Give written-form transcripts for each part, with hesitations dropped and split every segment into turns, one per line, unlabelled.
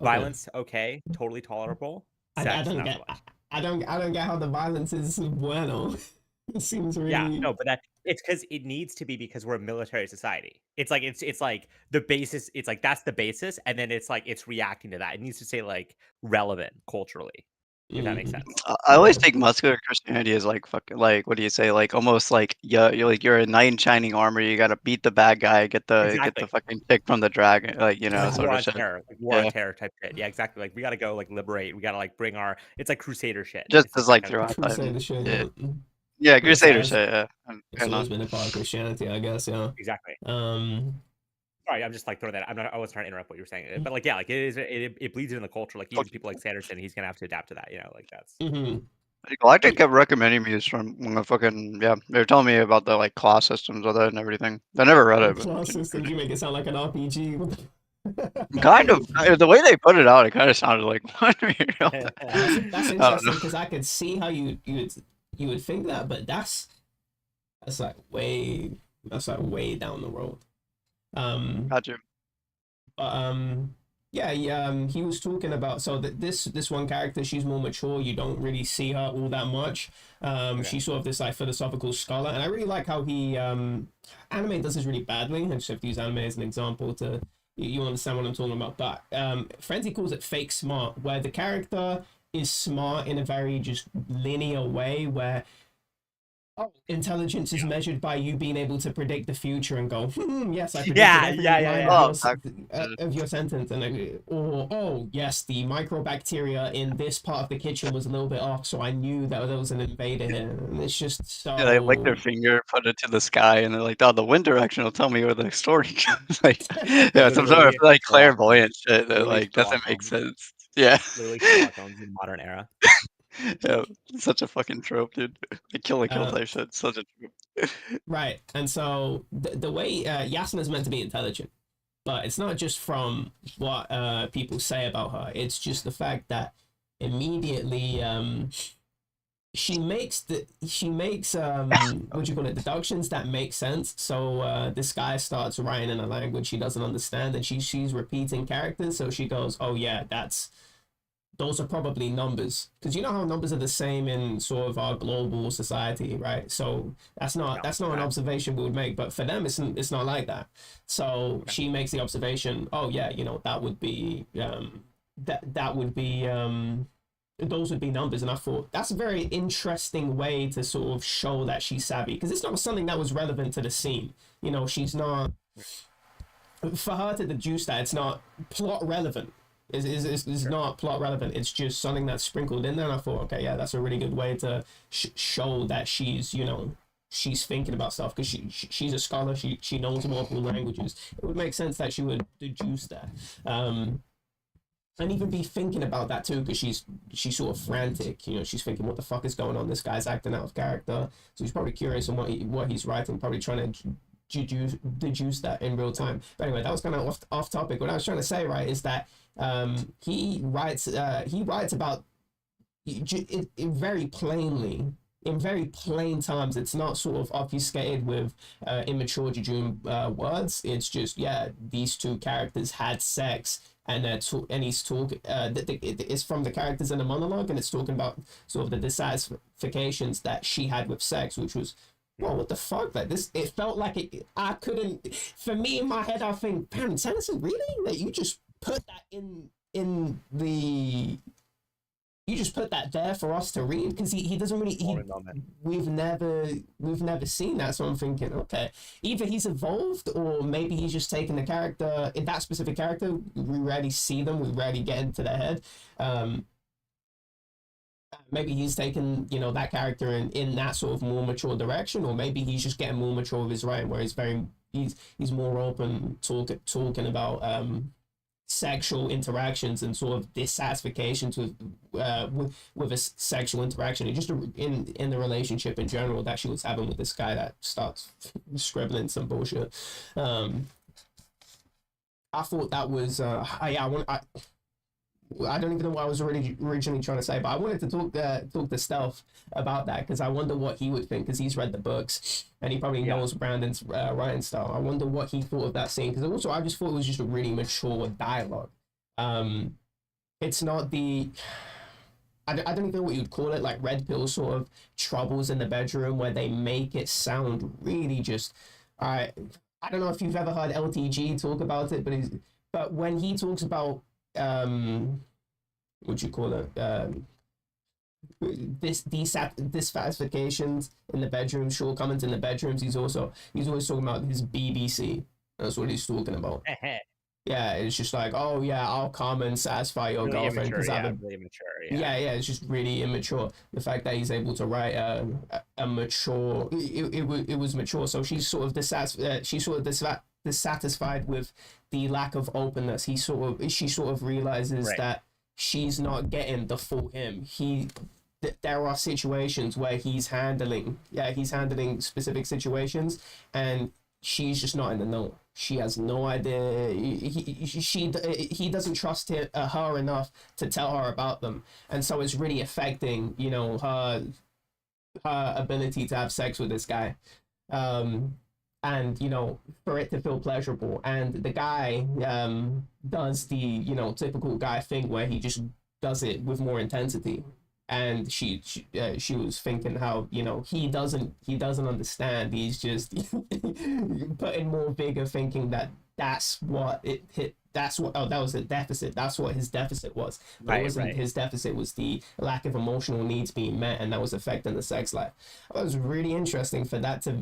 Okay.
Violence, okay, totally tolerable.
I
Sex,
don't
not so
get.
much.
I don't get how the violence is bueno. It seems
Yeah,
really.
no, but it's because it needs to be because we're a military society. It's like the basis. It's like that's the basis, and then it's like it's reacting to that. It needs to stay like relevant culturally, if that makes
Mm,
sense.
I always
okay.
think muscular Christianity is like fucking like what do you say? Like almost like yeah, you're a knight in shining armor. You gotta beat the bad guy, get the
Exactly.
fucking chick from the dragon, like
Like
sort
war
of
on
shit.
terror, like war on
Yeah,
terror type shit. Yeah, exactly. Like we gotta go like liberate. We gotta like bring our. It's like crusader shit.
just
It's
as
like that
like
kind of
throughout
shit.
time.
Crusader shit.
Yeah,
Yeah.
yeah,
Yeah.
crusader shit. Yeah,
It's
fair enough.
always been a part of Christianity, I guess. Yeah.
Exactly.
Um.
Sorry, I'm just like throwing that. I'm not. I wasn't trying to interrupt what you were saying, but like yeah, like it is. It bleeds into the culture. Like even people like Sanderson, he's gonna have to adapt to that. Like that's.
Mhm.
Galactic kept recommending me this from when I fucking yeah, they were telling me about the like class systems of it and everything. I never read
The
it, but
class systems, you make it sound like an RPG.
kind of the way they put it out, it kind of sounded like one.
That's
I don't
interesting
know.
because I could see how you would think that, but that's like way down the road. Um,
Got you.
but yeah, he was talking about so that this one character, she's more mature. You don't really see her all that much.
Okay.
She's sort of this like philosophical scholar, and I really like how he anime does this really badly. I just have to use anime as an example to you understand what I'm talking about. But Frenzy calls it fake smart, where the character is smart in a very just linear way, where intelligence is measured by you being able to predict the future and go, yes, I predicted
Yeah,
every
yeah, yeah,
line
yeah.
Oh, back,
of your sentence, and or oh yes, the microbacteria in this part of the kitchen was a little bit off, so I knew that there was an invader here. And it's just
yeah, they lick their
so.
finger, put it to the sky, and they're like, "Oh, the wind direction will tell me where the story goes." Like, yeah, some sort of
Literally
like
Sherlock Holmes.
clairvoyant shit that
Literally
like
Sherlock
doesn't make
Holmes.
sense. Yeah,
Literally Sherlock Holmes in the modern era.
yeah, such a fucking trope, dude. The kill a kill
uh,
type shit, such a trope.
right, and so the way Yasna's meant to be intelligent, but it's not just from what people say about her. It's just the fact that immediately she makes what do you call it, deductions that make sense. So this guy starts writing in a language she doesn't understand, and she's repeating characters, so she goes, oh yeah, those are probably numbers, because you know how numbers are the same in sort of our global society, right? So
No,
that's not an
okay,
observation we would make, but for them it's not like that. So
okay.
she makes the observation, oh yeah, that would be that would be those would be numbers. And I thought that's a very interesting way to sort of show that she's savvy, because it's not something that was relevant to the scene. She's not, for her to deduce that, it's not plot relevant. Is
Sure.
not plot relevant. It's just something that's sprinkled in there. And I thought, okay, yeah, that's a really good way to show that she's thinking about stuff, because she's a scholar. She knows multiple languages. It would make sense that she would deduce that. And even be thinking about that too, because she's sort of frantic. She's thinking, what the fuck is going on? This guy's acting out of character. So he's probably curious on what he's writing, probably trying to deduce that in real time. But anyway, that was kind of off topic. What I was trying to say, right, is that he writes about it very plainly, in very plain terms. It's not sort of obfuscated with immature jejune words. It's just, yeah, these two characters had sex, and he's talking. It's from the characters in the monologue, and it's talking about sort of the dissatisfactions that she had with sex, which was, well, what the fuck? Like this, it felt like it. I couldn't. For me, in my head, I think, man, Tennyson, really? That you just put that in the. You just put that there for us to read, because he doesn't really
Moment.
we've never seen that. So I'm thinking, okay, either he's evolved, or maybe he's just taken the character, in that specific character, we rarely see them, we rarely get into their head. Maybe he's taken that character in that sort of more mature direction, or maybe he's just getting more mature with his writing, where he's more open talking about sexual interactions and sort of dissatisfactions with a sexual interaction, and just in the relationship in general that she was having with this guy that starts scribbling some bullshit. I thought that was I don't even know what I was originally trying to say, but I wanted to talk to Stealth about that, because I wonder what he would think, because he's read the books and he probably
Yeah.
knows Brandon's writing style. I wonder what he thought of that scene, because also I just thought it was just a really mature dialogue. it's not the I don't even know what you'd call it, like red pill sort of troubles in the bedroom where they make it sound really just I don't know if you've ever heard LTG talk about it, but when he talks about what do you call it, dissatisfactions in the bedroom, shortcomings in the bedrooms, he's always talking about his BBC. That's what he's talking about. Yeah, it's just like, oh yeah, I'll come and satisfy your
Really
girlfriend
immature,
because
yeah, really immature,
yeah, it's just really immature. The fact that he's able to write a mature, it was mature. So she's sort of dissatisfied with the lack of openness. She sort of realizes
Right.
that she's not getting the full him. There are situations where he's handling specific situations, and she's just not in the know. She has no idea. He doesn't trust her enough to tell her about them, and so it's really affecting, her ability to have sex with this guy, and for it to feel pleasurable. And the guy does the typical guy thing where he just does it with more intensity. And she was thinking how he doesn't understand. He's just putting more vigor, thinking that's what it hit. That's what that was a deficit. That's what his deficit was. But it wasn't his deficit. Was the lack of emotional needs being met, and that was affecting the sex life. It was really interesting for that to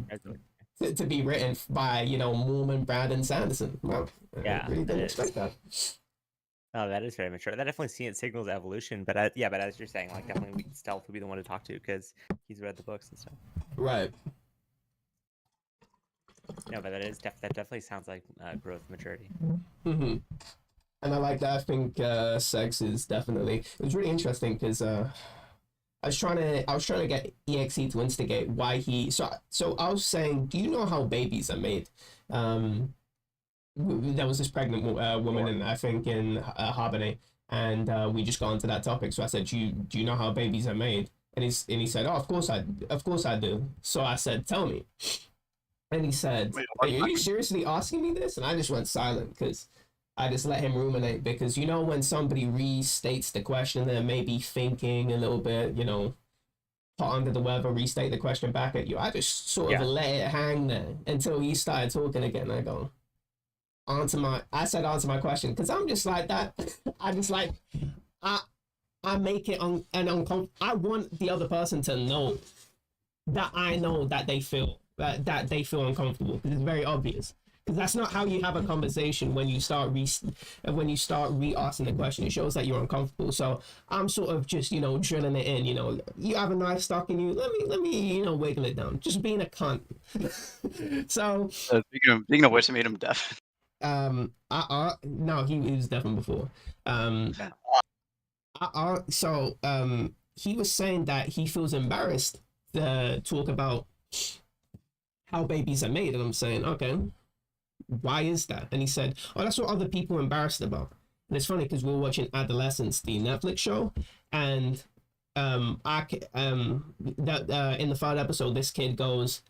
be written by Mormon Brandon Sanderson. Well,
Yeah,
I really didn't expect that.
Oh, that is very mature. That definitely signals evolution. But but as you're saying, like definitely Stealth would be the one to talk to because he's read the books and stuff.
Right.
No, but that definitely sounds like growth, maturity.
Mm-hmm. And I like that. I think sex is definitely. It was really interesting because I was trying to get EXE to instigate why he. So I was saying, do you know how babies are made? There was this pregnant woman, and I think in Harbonate, and we just got into that topic. So I said, do you know how babies are made? And he said, oh, of course I do. So I said, tell me. And he said, are you seriously asking me this? And I just went silent because I just let him ruminate, because when somebody restates the question, they're maybe thinking a little bit, put under the weather, restate the question back at you. I just sort of let it hang there until he started talking again. I go, answer my question, because I'm just like that. I just like I make it an uncomfortable. I want the other person to know that I know that they feel that they feel uncomfortable, because it's very obvious. Because that's not how you have a conversation when you start re-asking the question. It shows that you're uncomfortable. So I'm sort of just drilling it in. You have a knife stuck in you. Let me wiggle it down. Just being a cunt. So
speaking of which, it made him deaf.
No, he was deaf before. He was saying that he feels embarrassed to talk about how babies are made, and I'm saying, okay, why is that? And he said, oh, that's what other people are embarrassed about. And it's funny because we were watching Adolescence, the Netflix show, and in the third episode, this kid goes,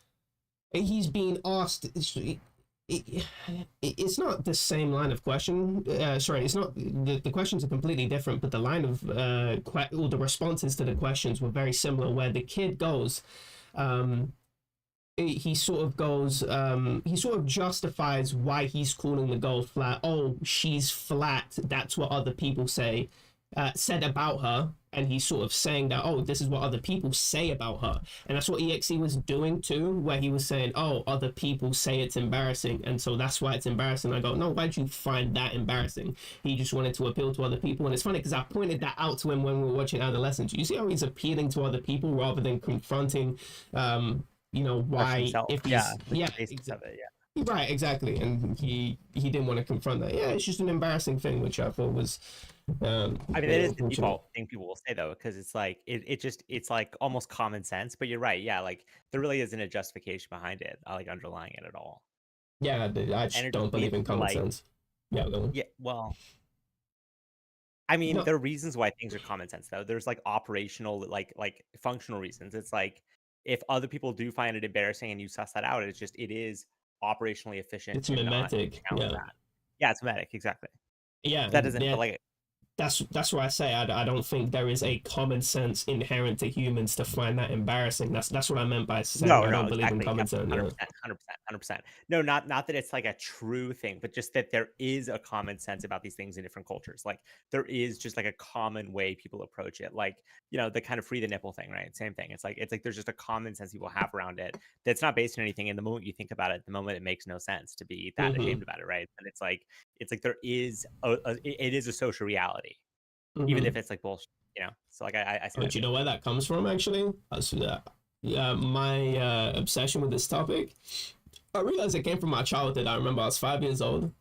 he's being asked. It's not the same line of question. Sorry, it's not. The questions are completely different, but the line of all the responses to the questions were very similar. Where the kid goes, he sort of justifies why he's calling the girl flat. Oh, she's flat. That's what other people said about her. And he's sort of saying that, oh, this is what other people say about her. And that's what EXE was doing too, where he was saying, oh, other people say it's embarrassing, and so that's why it's embarrassing. I go, no, why'd you find that embarrassing? He just wanted to appeal to other people. And it's funny because I pointed that out to him when we were watching Adolescence. You see how he's appealing to other people rather than confronting, why, if he's, right, exactly. And he didn't want to confront that. Yeah, it's just an embarrassing thing, which I thought was
I mean, that is the default thing people will say though, because it's like it's like almost common sense. But you're right, yeah, like there really isn't a justification behind it, like underlying it at all.
Yeah, I just don't believe in common sense. Yeah,
well, I mean, there are reasons why things are common sense though. There's like operational, like functional reasons. It's like if other people do find it embarrassing and you suss that out, it is operationally efficient.
It's mimetic.
Yeah, it's mimetic, exactly.
Yeah,
that doesn't. But like,
that's why I say I don't think there is a common sense inherent to humans to find that embarrassing. That's what I meant by saying I don't believe in
exactly.
common
Yep,
sense.
100%,
Yeah.
100%, 100%. No, not that it's like a true thing, but just that there is a common sense about these things in different cultures. Like there is just like a common way people approach it. Like, the kind of free the nipple thing, right? Same thing. It's like there's just a common sense people have around it that's not based on anything. And the moment you think about it, the moment it makes no sense to be that
Mm-hmm.
ashamed about it, right? And it's like there is it is a social reality, even
Mm-hmm.
if it's like bullshit. So like I see
But
that
you
too.
know where that comes from, actually? Yeah, my obsession with this topic, I realized it came from my childhood. I remember I was 5 years old.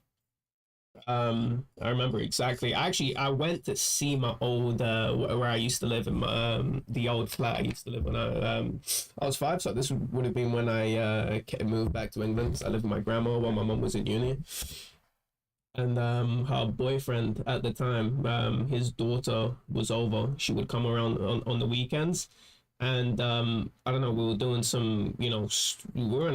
I remember exactly. Actually, I went to see my old where I used to live in the old flat I used to live when I was 5. So this would have been when I moved back to England because I lived with my grandma while my mom was in uni. And her boyfriend at the time, his daughter was over. She would come around on the weekends, and I don't know. We were doing some, we were in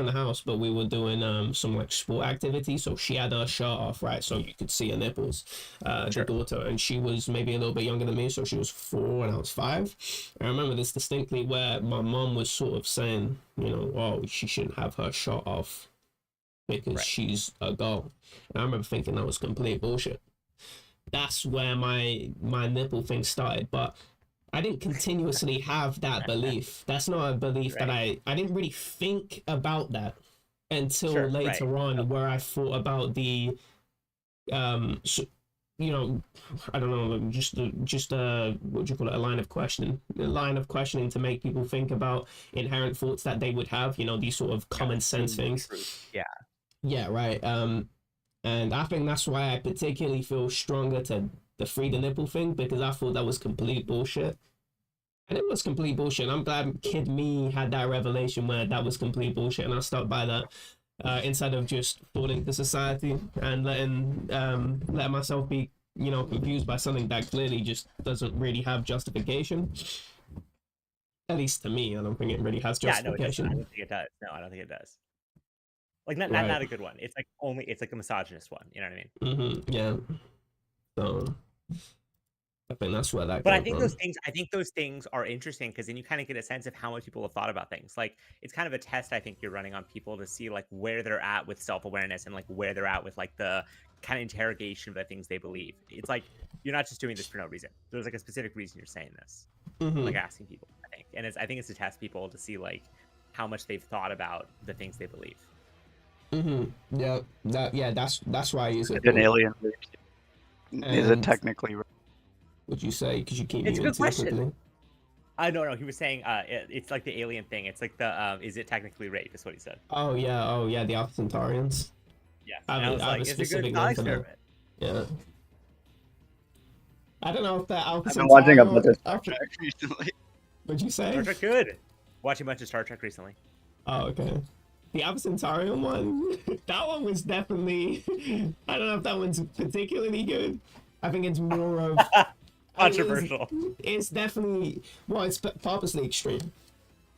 the house, but we were doing some like sport activity. So she had her shirt off, right, so you could see her nipples. The
Sure.
daughter, and she was maybe a little bit younger than me, so she was 4 and I was 5. I remember this distinctly, where my mom was sort of saying, oh, she shouldn't have her shirt off because
Right.
she's a girl. And I remember thinking that was complete bullshit. That's where my nipple thing started, but I didn't continuously have that belief. That's not a belief that
Right.
I didn't really think about that until
Sure. Right.
later on, where I thought about the so, I don't know, just what do you call it, a line of questioning to make people think about inherent thoughts that they would have, these sort of common sense
Assumed
things.
truth. Yeah.
Yeah, right. And I think that's why I particularly feel stronger to the free the nipple thing, because I thought that was complete bullshit. And it was complete bullshit. I'm glad Kid Me had that revelation where that was complete bullshit, and I stuck by that. Instead of just falling to society and letting myself be, confused by something that clearly just doesn't really have justification. At least to me, I don't think it really has
Yeah. No, it doesn't. I
justification.
don't think it does. No, I don't think it does. Like not
Right.
not a good one. It's like a misogynist one. You know what I mean?
Mm-hmm. Yeah. So I think that's where that
But I
came
think
from.
those things are interesting because then you kind of get a sense of how much people have thought about things. Like it's kind of a test I think you're running on people to see like where they're at with self-awareness and like where they're at with like the kind of interrogation of the things they believe. It's like you're not just doing this for no reason. There's like a specific reason you're saying this.
Mm-hmm.
Like asking people, I think. And I think it's to test people to see like how much they've thought about the things they believe.
Mm-hmm. Yeah. That's why I use it
Is an
for.
alien? Is it
And
technically?
would you say, because you keep
It's a
muting
good
too
question.
quickly?
No, he was saying it's like the alien thing. It's like the is it technically rape? Is what he said.
Oh yeah, the Alpha Centaurians.
Yes,
I
and I
have
was
I have a
like, it's a good
specific
thought
name for them.
experiment.
Yeah. I don't know if that Alpha
I've been watching a
Centauri.
bunch of Star Trek recently.
What'd you say?
Star Trek good. Watching a bunch of Star Trek recently.
Oh, okay. The Alpha Centaurian one, that one was definitely. I don't know if that one's particularly good. I think it's more of.
Controversial.
It's definitely, well, it's purposely extreme.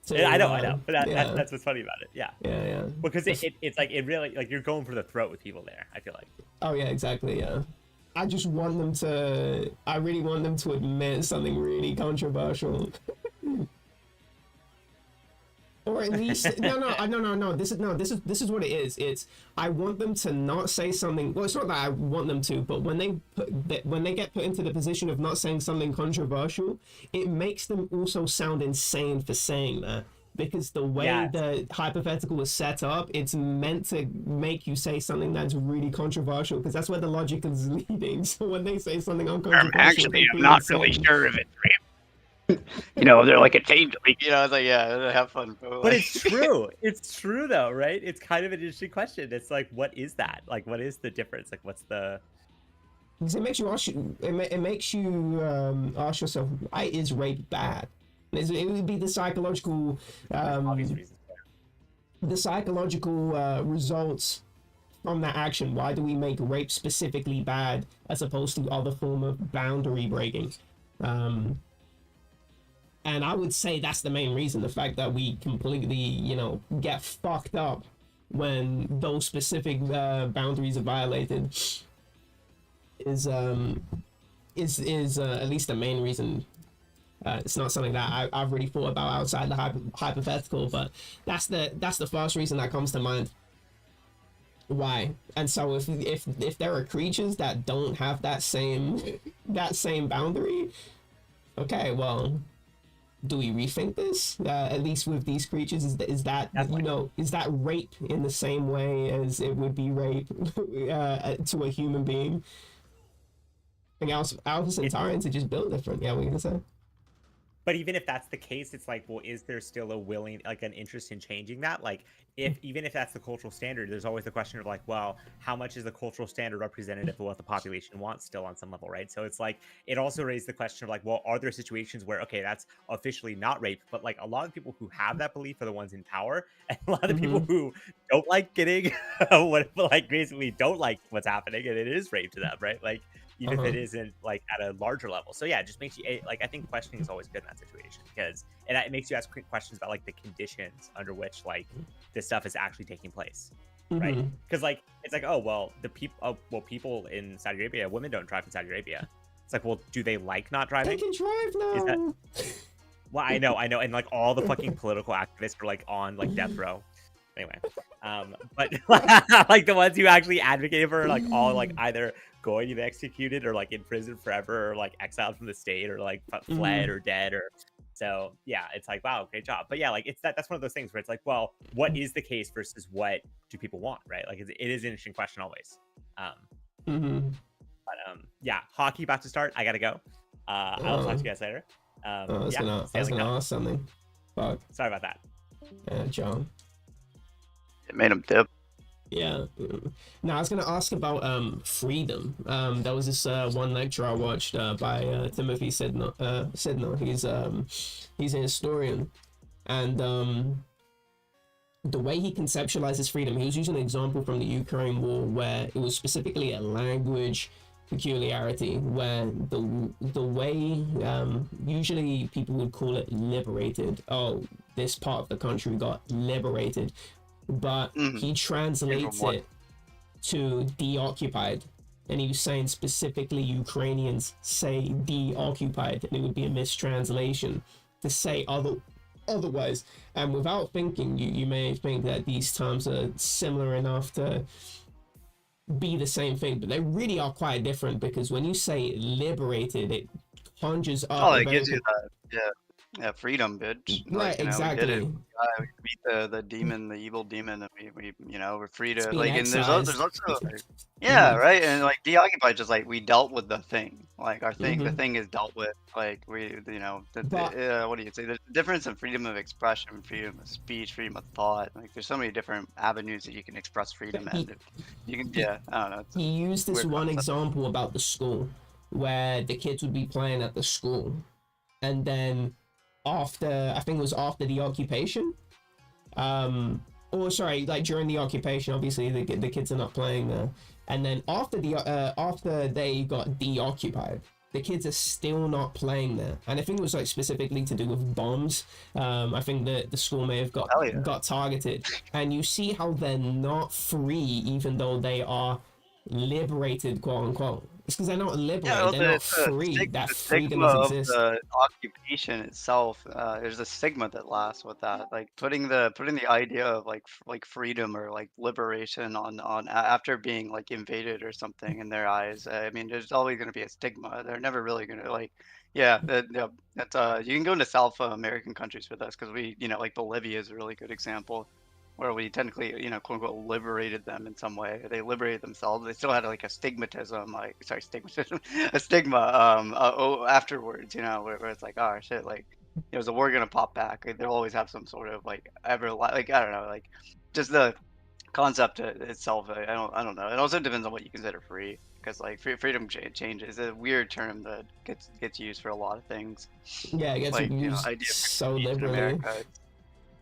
So,
I know, but
yeah,
that's what's funny about it. Yeah,
yeah.
because it's like it really like you're going for the throat with people there. I feel like.
Oh yeah, exactly. Yeah, I just want them to. I really want them to admit something really controversial. Or at least no. This is what it is. It's I want them to not say something. Well, it's not that I want them to, but when they get put into the position of not saying something controversial, it makes them also sound insane for saying that. Because the way the hypothetical is set up, it's meant to make you say something that's really controversial, because that's where the logic is leading. So when they say something uncontroversial,
I'm not really sure if it's real. They're like a changeling. It's like, yeah, have fun.
But it's true. It's true though, right? It's kind of an interesting question. It's like, what is that? Like, what is the difference? Like, what's the?
Because it makes you ask ask yourself, why is rape bad? It would be the psychological
Obvious reasons.
the psychological results from that action. Why do we make rape specifically bad as opposed to other form of boundary breaking? And I would say that's the main reason, the fact that we completely, get fucked up when those specific boundaries are violated. is at least the main reason. It's not something that I've really thought about outside the hypothetical, but that's the first reason that comes to mind. Why? And so if there are creatures that don't have that same boundary, okay, well, do we rethink this? At least with these creatures, is that is that rape in the same way as it would be rape to a human being? I think Alpha Centaurians are just built different. Yeah, what are you gonna say?
But even if that's the case, it's like, well, is there still an interest in changing that? Like, even if that's the cultural standard, there's always the question of like, well, how much is the cultural standard representative of what the population wants still on some level, right? So it's like, it also raised the question of like, well, are there situations where, okay, that's officially not rape, but like a lot of people who have that belief are the ones in power, and a lot of the people who don't like getting basically don't like what's happening, and it is rape to them, right? Like, even if it isn't like at a larger level. So yeah, it just makes you like, I think questioning is always good in that situation, because it makes you ask questions about like the conditions under which like this stuff is actually taking place, right? Because like it's like, oh well, people in Saudi Arabia, women don't drive in Saudi Arabia. It's like, well, do they like not driving?
They can drive now.
Well, I know, and like all the fucking political activists are like on like death row. Anyway, but like the ones who actually advocate for like all like either going to be executed or like in prison forever or like exiled from the state or like fled or dead or so yeah, it's like, wow, great job. But yeah, like it's that's one of those things where it's like, well, what is the case versus what do people want, right? Like it is an interesting question always. But yeah, hockey about to start. I gotta go. I'll talk to you guys later.
I was gonna ask something. Fuck.
Sorry about that.
John.
It made him dip.
Yeah. Now I was gonna ask about freedom. There was this one lecture I watched by Timothy Sidnall. He's a historian, and the way he conceptualizes freedom, he was using an example from the Ukraine war where it was specifically a language peculiarity, where the way usually people would call it liberated. Oh, this part of the country got liberated. But he translates it to deoccupied, and he was saying specifically Ukrainians say deoccupied, and it would be a mistranslation to say otherwise. And without thinking, you may think that these terms are similar enough to be the same thing, but they really are quite different, because when you say liberated, it conjures up.
Oh, it gives you that, yeah, freedom, bitch.
Right,
like,
exactly.
We did it. We beat the demon, the evil demon, and we we're free to like. And there's
excised.
also yeah, right. And like deoccupied, just like we dealt with the thing. Like our thing, the thing is dealt with. Like we, what do you say? There's a difference in freedom of expression, freedom of speech, freedom of thought. Like there's so many different avenues that you can express freedom in. You can, I don't know.
He used this one example about the school, where the kids would be playing at the school, and then after, I think it was after the occupation, or sorry, like during the occupation, obviously the kids are not playing there, and then after they got deoccupied, the kids are still not playing there, and I think it was like specifically to do with bombs. I think that the school may have got targeted, and you see how they're not free even though they are liberated, quote unquote. It's because they're not liberated, they're not free. That freedom doesn't exist.
The occupation itself, there's a stigma that lasts with that. Like putting the idea of like freedom or like liberation on after being like invaded or something in their eyes. I mean, there's always going to be a stigma. They're never really going to like. Yeah, that's you can go into South American countries with us, because we, like Bolivia is a really good example, where we technically, quote unquote, liberated them in some way. They liberated themselves. They still had like a stigmatism, a stigma afterwards, where it's like, oh shit, like, is the war gonna pop back? Like, they'll always have some sort of like I don't know, like just the concept itself. I don't know. It also depends on what you consider free, because like freedom changes. It's a weird term that gets used for a lot of things.
Yeah, it gets
like,
used
idea of
so
freedom in
liberally.
America.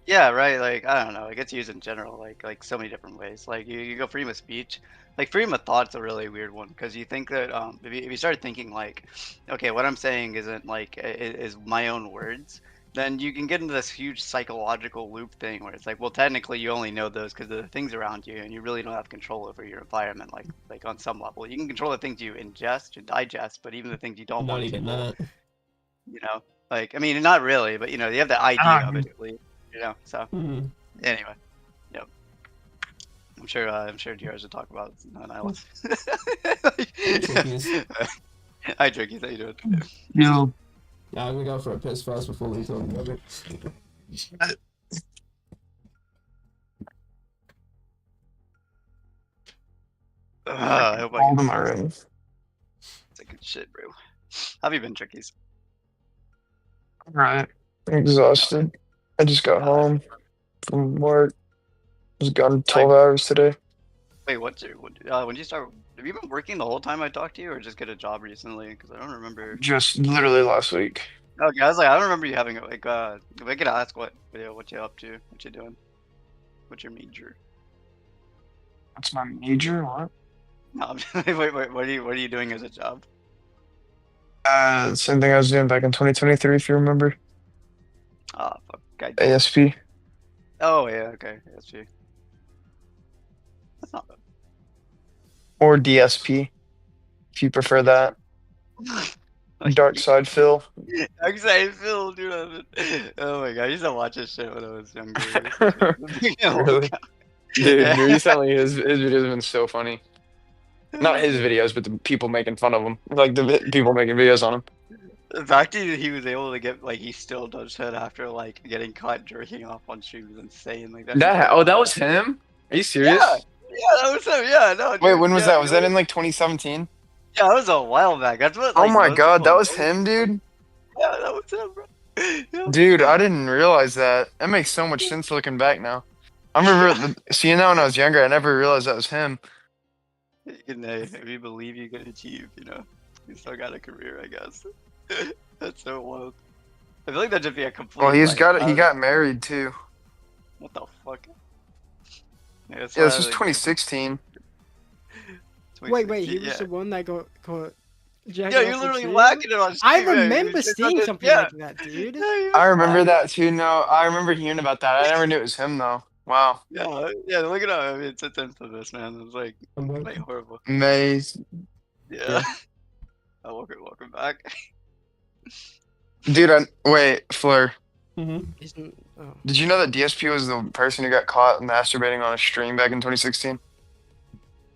Yeah, right. Like I don't know. It gets used in general, like so many different ways. Like you go freedom of speech, like freedom of thought's a really weird one, because you think that if you start thinking like, okay, what I'm saying isn't like is my own words, then you can get into this huge psychological loop thing where it's like, well, technically you only know those because of the things around you, and you really don't have control over your environment. Like on some level, you can control the things you ingest and digest, but even the things you don't
Not
want
even
to,
that.
you know, like I mean, not really, but you know, you have the idea of it at least, you know. So
Mhm.
anyway, yep. I'm sure Diaz will talk about nihilist.
Trickies.
Hi, Trickies. How you doing?
Yo,
Yeah, I'm gonna go for a piss first before we talk about it.
I hope I
all
can
of my room.
It's a good shit, bro. How have you been, Trickies?
Right. Exhausted. I just got home from work. Was gone 12 hours today.
Wait, when did you start? Have you been working the whole time I talked to you, or just get a job recently? Because I don't remember.
Just literally last week.
Okay, I was like, I don't remember you having like. If I could ask what you up to, what you doing, what's your major?
What's my major? What?
No, wait, what are you doing as a job?
Same thing I was doing back in 2023, if you remember.
Ah, fuck,
ASP.
Oh yeah, okay, ASP. That's not bad.
Or DSP, if you prefer that. Dark Side Phil.
Dark Side Phil, dude. Oh my god, I used to watch this shit when I was younger.
Really? Dude, recently his videos have been so funny. Not his videos, but the people making fun of him. Like the people making videos on him.
The fact that he was able to get like he still does that after like getting caught jerking off on stream is insane. Like that.
That was him? Are you serious?
Yeah, that was him. Yeah, no.
Wait,
Dude,
when was
yeah,
that? Was that in like 2017?
Yeah, that was a while back. That's what.
Oh
Like,
my
most
god,
people
that was
know.
him, dude.
Yeah, that was him, bro. Yeah.
Dude, I didn't realize that. That makes so much sense looking back now. I remember seeing that when I was younger. I never realized that was him.
You can, if you believe you can achieve, you know, you still got a career, I guess. That's so wild. I feel like that'd just be a complete.
Well, he's
like,
got it. He got married too.
What the fuck? Yeah,
Yeah, this was 2016.
Wait, he was the one that got caught.
Yeah, you're literally whacking it on
I
stream, man.
remember seeing something like that, dude.
I remember that too. No, I remember hearing about that. I never knew it was him though. Wow.
Yeah, look it up. I mean, it's infamous, man. It's like horrible.
Maze.
Yeah. Oh, welcome back.
Dude, wait, Fleur.
Isn't, oh.
Did you know that DSP was the person who got caught masturbating on a stream back in 2016?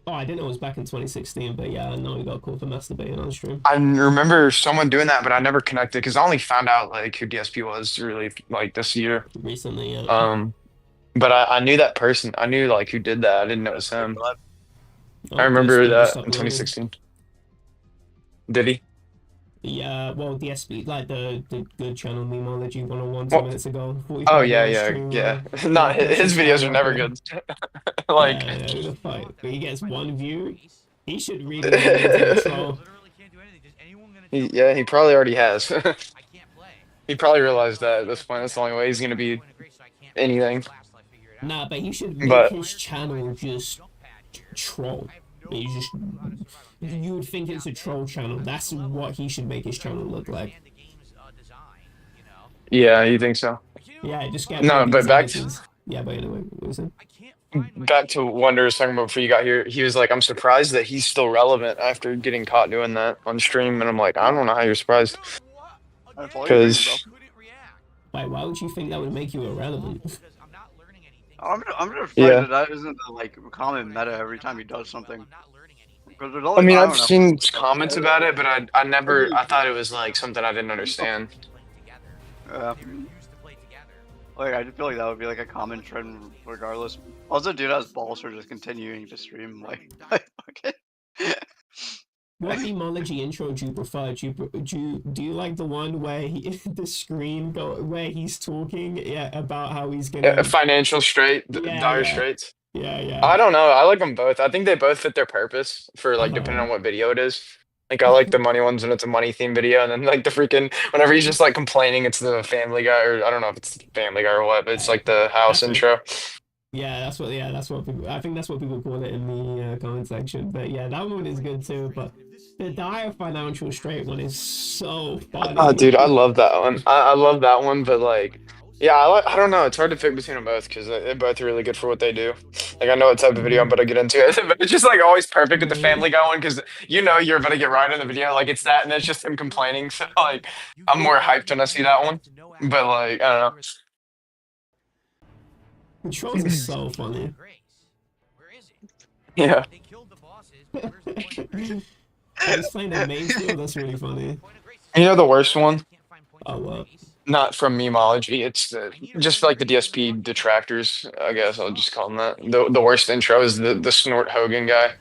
Oh, I didn't know it was back in 2016, but yeah, I know he got caught for masturbating on stream.
I remember someone doing that, but I never connected because I only found out like who DSP was really like this year.
Recently, yeah.
But I knew that person. I knew like who did that. I didn't know it was him.
Oh,
I remember
DSP
that
just
in
uploaded.
2016. Did he?
Yeah, well, DSP, like the good channel Memology 101
Well,
2 minutes ago.
Oh yeah. Not his videos are never good. Like
yeah, who the fuck? But he gets one view. He should really be able to control.
he probably already has. He probably realized that at this point. That's the only way he's gonna be anything.
Nah, but he should make his channel just troll. You would think it's a troll channel. That's what he should make his channel look like.
Yeah, you think so?
Yeah, just get
no, but back
but anyway, what was it?
Back to what Wonder was talking about before you got here. He was like, I'm surprised that he's still relevant after getting caught doing that on stream. And I'm like, I don't know how you're surprised. Because
why would you think that would make you irrelevant?
I'm just afraid that isn't the like common meta every time he does something.
I mean, I've seen comments about it, but I thought it was like something I didn't understand.
Like, I just feel like that would be like a common trend regardless. Also, dude has balls for just continuing to stream. Like okay.
What Memology intro do you prefer? Do you like the one where the screen where he's talking about how he's gonna
financial dire straits?
Yeah.
I don't know. I like them both. I think they both fit their purpose for like depending on what video it is. Like I like the money ones when it's a money themed video, and then like the freaking whenever he's just like complaining, it's the Family Guy, or I don't know if it's Family Guy or what, but it's like the house intro.
Yeah, that's what people. I think that's what people call it in the comment section. But yeah, that one is good too. But The Dire Financial Straight one is so funny.
Oh, dude, I love that one. I love that one, but like, yeah, I don't know. It's hard to pick between them both because they're both really good for what they do. Like, I know what type of video I'm about to get into, but it's just like always perfect with the Family Guy one because you're about to get right in the video. Like, it's that, and it's just him complaining. So like, I'm more hyped when I see that one. But like, I don't know.
The trolls are so funny.
Yeah.
He's playing that main skill. That's really funny.
You know the worst one?
Oh, what?
Not from memology. It's just like the DSP detractors. I guess I'll just call them that. The worst intro is the Snort Hogan guy.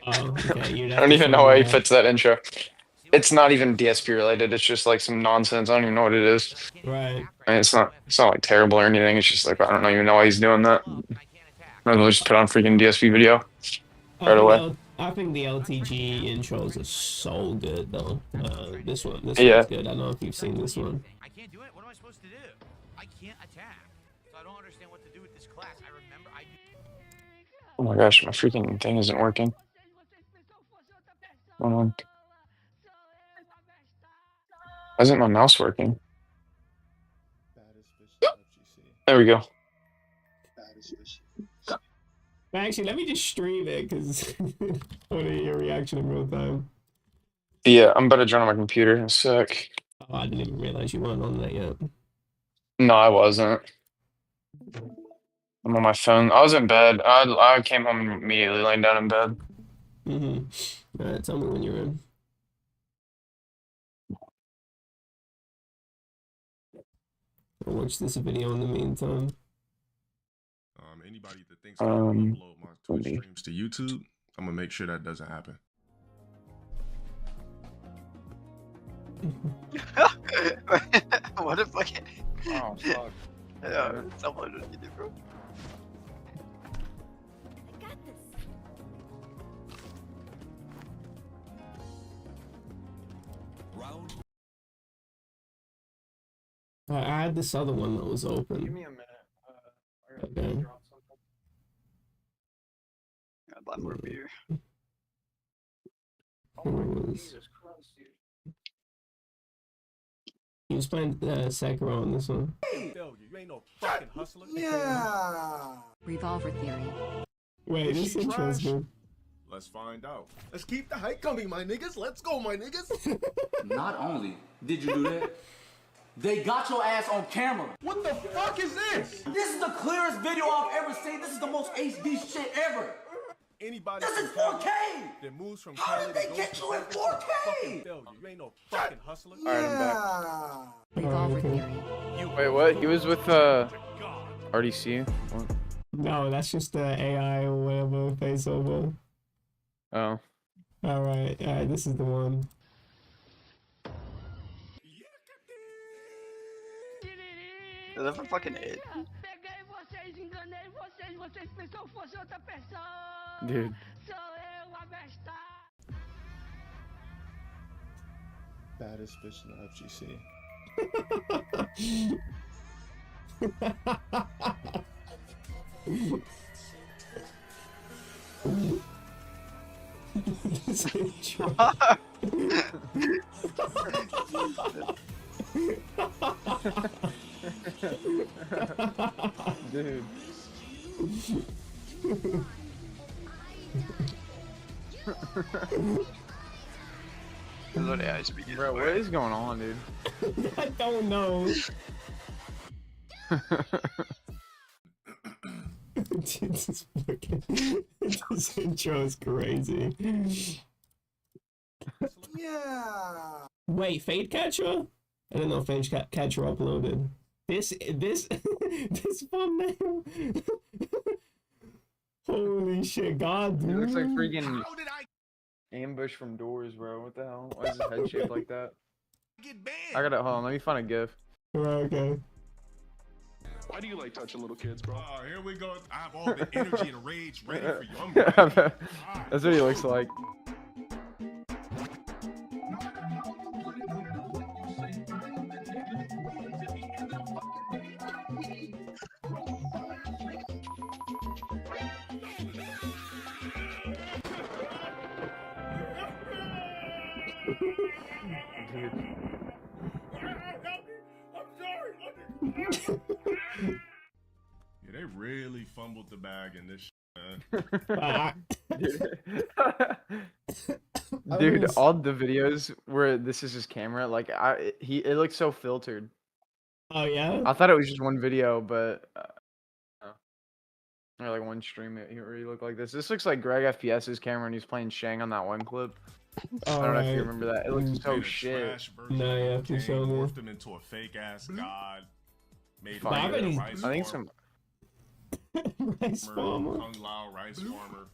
Oh, okay.
I don't even know why he fits that intro. It's not even DSP related. It's just like some nonsense. I don't even know what it is.
Right.
I mean, it's not like terrible or anything. It's just like I don't even know why he's doing that. Might as well just put on freaking DSP video right away.
I think the LTG intros are so good though. This one's good. I don't know if you've seen this one.
I can't do it. What am I supposed to do? I can't attack. So I don't understand what to do with this class. I remember I do.
Oh my gosh, my freaking thing isn't working. Hold on. Why isn't my mouse working? There we go.
Actually, let me just stream it because I want to hear your reaction in real time.
Yeah, I'm about to join on my computer in a sec.
Oh, I didn't even realize you weren't on that yet.
No, I wasn't. I'm on my phone. I was in bed. I came home immediately, laying down in bed.
All right, tell me when you're in. I'll watch this video in the meantime.
Anybody that thinks I'm gonna upload my Twitch streams to YouTube, I'm gonna make sure that doesn't happen.
What a fucking.
Oh, fuck.
Yeah, someone would get it, bro.
I had this other one that was open.
Give me a minute.
Okay.
I'd buy more beer.
Jesus Christ, dude.
He was playing Sekiro on this one.
You ain't no fucking hustler.
Yeah. Revolver theory.
Wait, this intro's good.
Let's find out. Let's keep the hype coming, my niggas. Let's go, my niggas.
Not only did you do that, they got your ass on camera.
What the fuck is this?
This is the clearest video I've ever seen. This is the most HD shit ever.
Anybody
This is
from
4K.
Cali that moves from
How
Cali
did they
to goes
get
to
you in
Texas is a
4K?
fucking failure. You ain't no fucking hustler.
Alright, I'm back.
Revolver theory.
Wait, what? He was with RDC? What?
No, that's just the AI or whatever face over.
Oh.
Alright, this is the one.
Is that for fucking it?
Dude.
Baddest bitch in the FGC.
Dude.
This is what AI should be getting.
Bro, what is going on, dude?
I don't know. Jesus fucking. This intro is crazy.
Yeah.
Wait, Fade Catcher? I don't know if Fade Catcher uploaded. This thumbnail. Holy shit, God, dude.
It looks like freaking ambush from Doors, bro. What the hell? Why is his head shaped like that? I gotta, hold on, let me find a gif.
Okay.
Why do you like touching little kids, bro? Oh, here we go. I have all the energy and rage ready for you. I'm ready.
That's what he looks like. dude.
Yeah, they really fumbled the bag in this shit, man.
Dude, all the videos where this is his camera, like it looks so filtered.
Oh yeah.
I thought it was just one video, but or like one stream it really looked like this. This looks like Greg FPS's camera when he's playing Shang on that one clip. I don't know if you remember that. It looks so shit.
No, yeah, for sure.
Morphed him into a fake ass god. Made him
I
a rice
think
farmer.
Rice farmer.
Kung Lao rice farmer.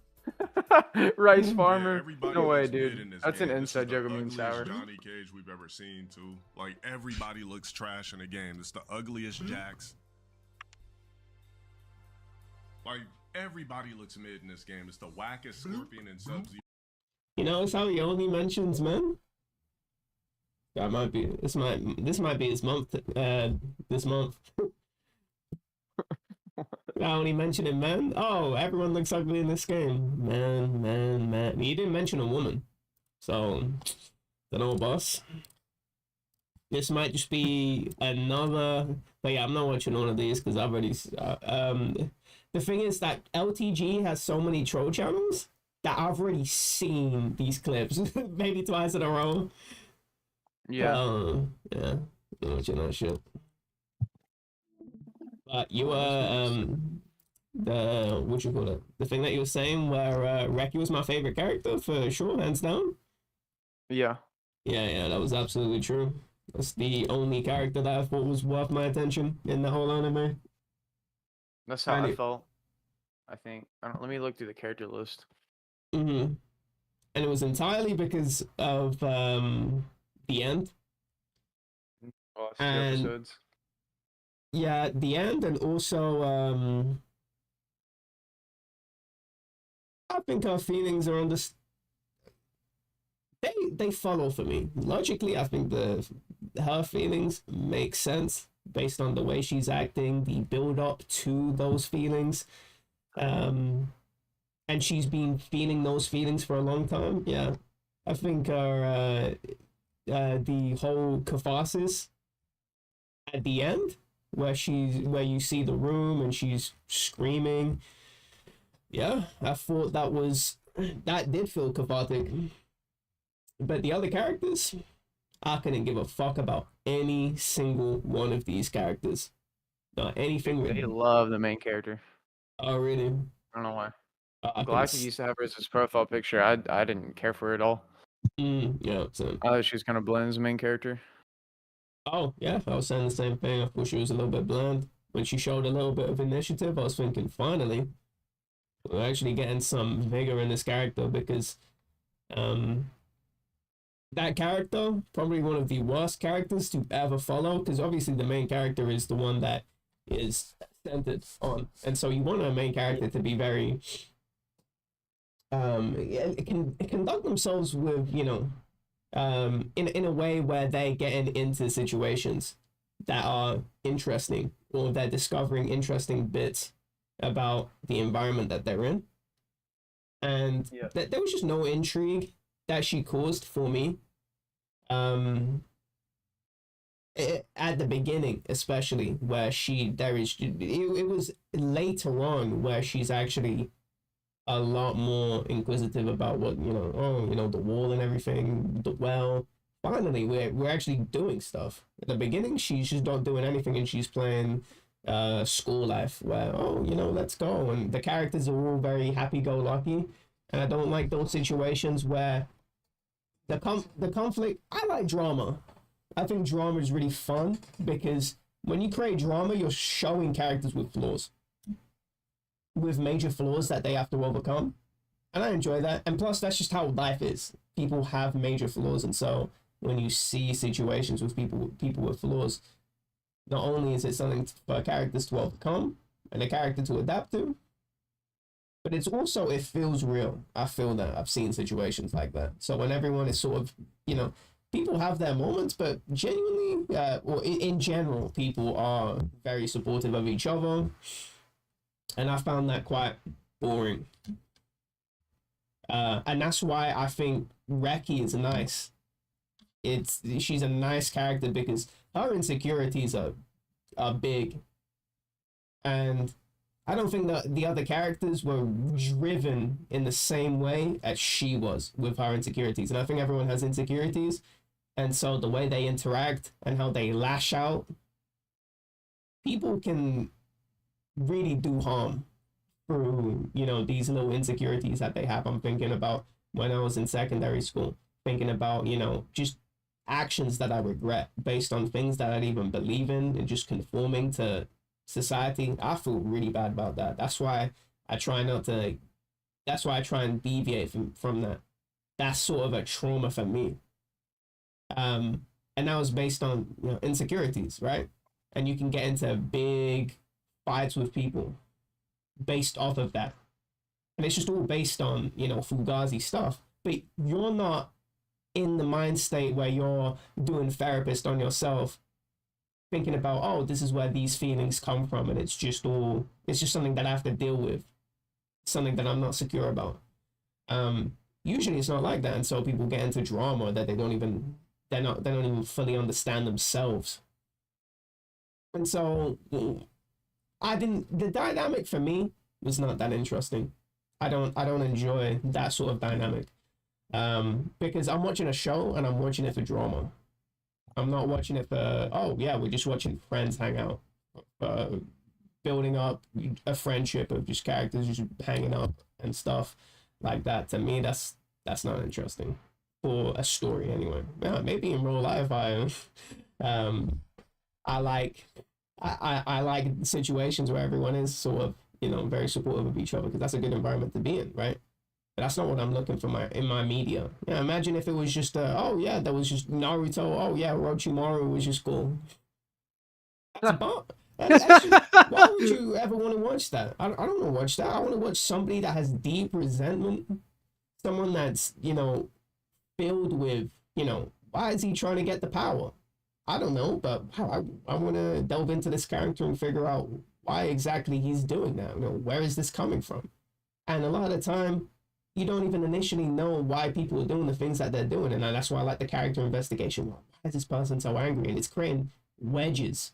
Rice
Yeah,
farmer.
everybody
No way,
looks mid in
dude.
this
That's
game.
an
This is
inside
the
joke of me and
ugliest
Sour.
Johnny Cage we've ever seen too. Like everybody looks trash in the game. It's the ugliest jacks. Like everybody looks mid in this game. It's the wackest Scorpion and Sub-Zero.
You notice how he only mentions men? That might be this might be his month this month. I only mentioning men. Oh, everyone looks ugly in this game. Man. He didn't mention a woman. So don't know, boss. This might just be another, but yeah, I'm not watching all of these because I've already the thing is that LTG has so many troll channels that I've already seen these clips maybe twice in a row.
Yeah.
Yeah, I'm watching that shit. But you were the what you call it? The thing that you were saying where Reki was my favorite character for sure, hands down.
Yeah.
Yeah, that was absolutely true. That's the only character that I thought was worth my attention in the whole anime.
That's how I felt. I think. Let me look through the character list.
And it was entirely because of the end.
Last 2
And
episodes.
yeah, the end, and also I think her feelings are they follow for me. Logically, I think her feelings make sense based on the way she's acting, the build up to those feelings. And she's been feeling those feelings for a long time. Yeah. I think the whole catharsis at the end where you see the room and she's screaming. Yeah, I thought that did feel cathartic. But the other characters, I couldn't give a fuck about any single one of these characters. Not anything.
They love the main character.
Oh, really?
I don't know why. Galactic used to have her as his profile picture. I didn't care for it at all.
Yeah, so.
I thought she was kind of bland as the main character.
Oh, yeah, I was saying the same thing. I thought she was a little bit bland. When she showed a little bit of initiative, I was thinking, finally, we're actually getting some vigor in this character, because that character, probably one of the worst characters to ever follow, because obviously the main character is the one that is centered on. And so you want a main character to be very... conduct themselves with, in a way where they're getting into situations that are interesting, or they're discovering interesting bits about the environment that they're in. And there was just no intrigue that she caused for me. At the beginning, especially, where it was later on where she's actually a lot more inquisitive about what, the wall and everything, the well. Finally, we're actually doing stuff. At the beginning, she's just not doing anything, and she's playing school life where, let's go. And the characters are all very happy-go-lucky. And I don't like those situations where the conflict... I like drama. I think drama is really fun, because when you create drama, you're showing characters with flaws. With major flaws that they have to overcome. And I enjoy that. And plus, that's just how life is. People have major flaws, and so when you see situations with people with flaws, not only is it something for characters to overcome and a character to adapt to, but it's also, it feels real. I feel that. I've seen situations like that. So when everyone is sort of, people have their moments, but genuinely, or in general, people are very supportive of each other. And I found that quite boring. And that's why I think Reki is nice. she's a nice character because her insecurities are big, and I don't think that the other characters were driven in the same way as she was with her insecurities. And I think everyone has insecurities, and so the way they interact and how they lash out, people can really do harm through, you know, these little insecurities that they have. I'm thinking about when I was in secondary school, thinking about, you know, just actions that I regret based on things that I didn't even believe in and just conforming to society. I feel really bad about that. That's why I try and deviate from that. That's sort of a trauma for me. And that was based on, you know, insecurities, right? And you can get into big fights with people based off of that. And it's just all based on, you know, fugazi stuff. But you're not in the mind state where you're doing therapist on yourself, thinking about, oh, this is where these feelings come from, and it's just something that I have to deal with, something that I'm not secure about. Usually it's not like that, and so people get into drama that they don't even fully understand themselves. And so the dynamic for me was not that interesting. I don't enjoy that sort of dynamic. Because I'm watching a show and I'm watching it for drama. I'm not watching it for, oh yeah, we're just watching friends hang out, building up a friendship of just characters just hanging up and stuff like that. To me, that's not interesting for a story anyway. Yeah, maybe in real life I like situations where everyone is sort of, you know, very supportive of each other, because that's a good environment to be in, right? But that's not what I'm looking for in my media. Yeah, imagine if it was just, oh yeah, that was just Naruto. Oh yeah, Orochimaru was just cool. That's a bomb. Why would you ever want to watch that? I don't want to watch that. I want to watch somebody that has deep resentment. Someone that's, you know, filled with, you know, why is he trying to get the power? I don't know, but I want to delve into this character and figure out why exactly he's doing that. You know, where is this coming from? And a lot of the time, you don't even initially know why people are doing the things that they're doing. And that's why I like the character investigation. Why is this person so angry? And it's creating wedges.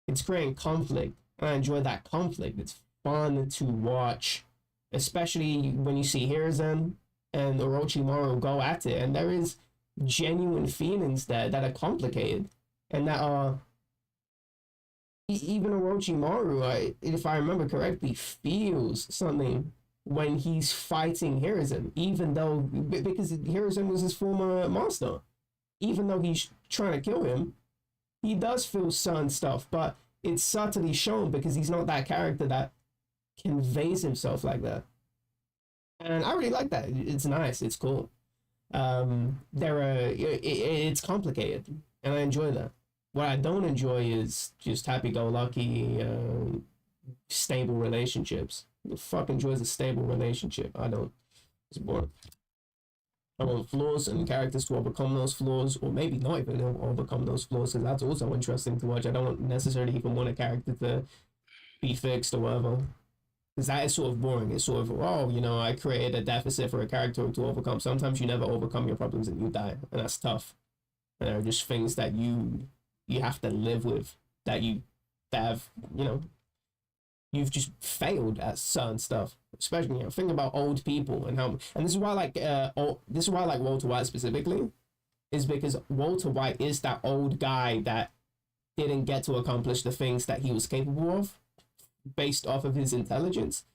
It's creating conflict. And I enjoy that conflict. It's fun to watch, especially when you see Hiruzen and Orochimaru go at it. And there is genuine feelings there that are complicated. And that are... Even Orochimaru, if I remember correctly, feels something when he's fighting Hiruzen, even though, because Hiruzen was his former master, even though he's trying to kill him, he does feel certain stuff, but it's subtly shown because he's not that character that conveys himself like that. And I really like that. It's nice. It's cool. It's complicated, and I enjoy that. What I don't enjoy is just happy-go-lucky, stable relationships. Who the fuck enjoys a stable relationship? I don't. It's boring. I want flaws and characters to overcome those flaws, or maybe not even overcome those flaws, because that's also interesting to watch. I don't necessarily even want a character to be fixed or whatever, because that is sort of boring. It's sort of, oh, you know, I created a deficit for a character to overcome. Sometimes you never overcome your problems and you die, and that's tough. And there are just things that you have to live with, that have, you know, you've just failed at certain stuff. Especially, you know, think about old people and how, and this is why I like Walter White specifically, is because Walter White is that old guy that didn't get to accomplish the things that he was capable of based off of his intelligence.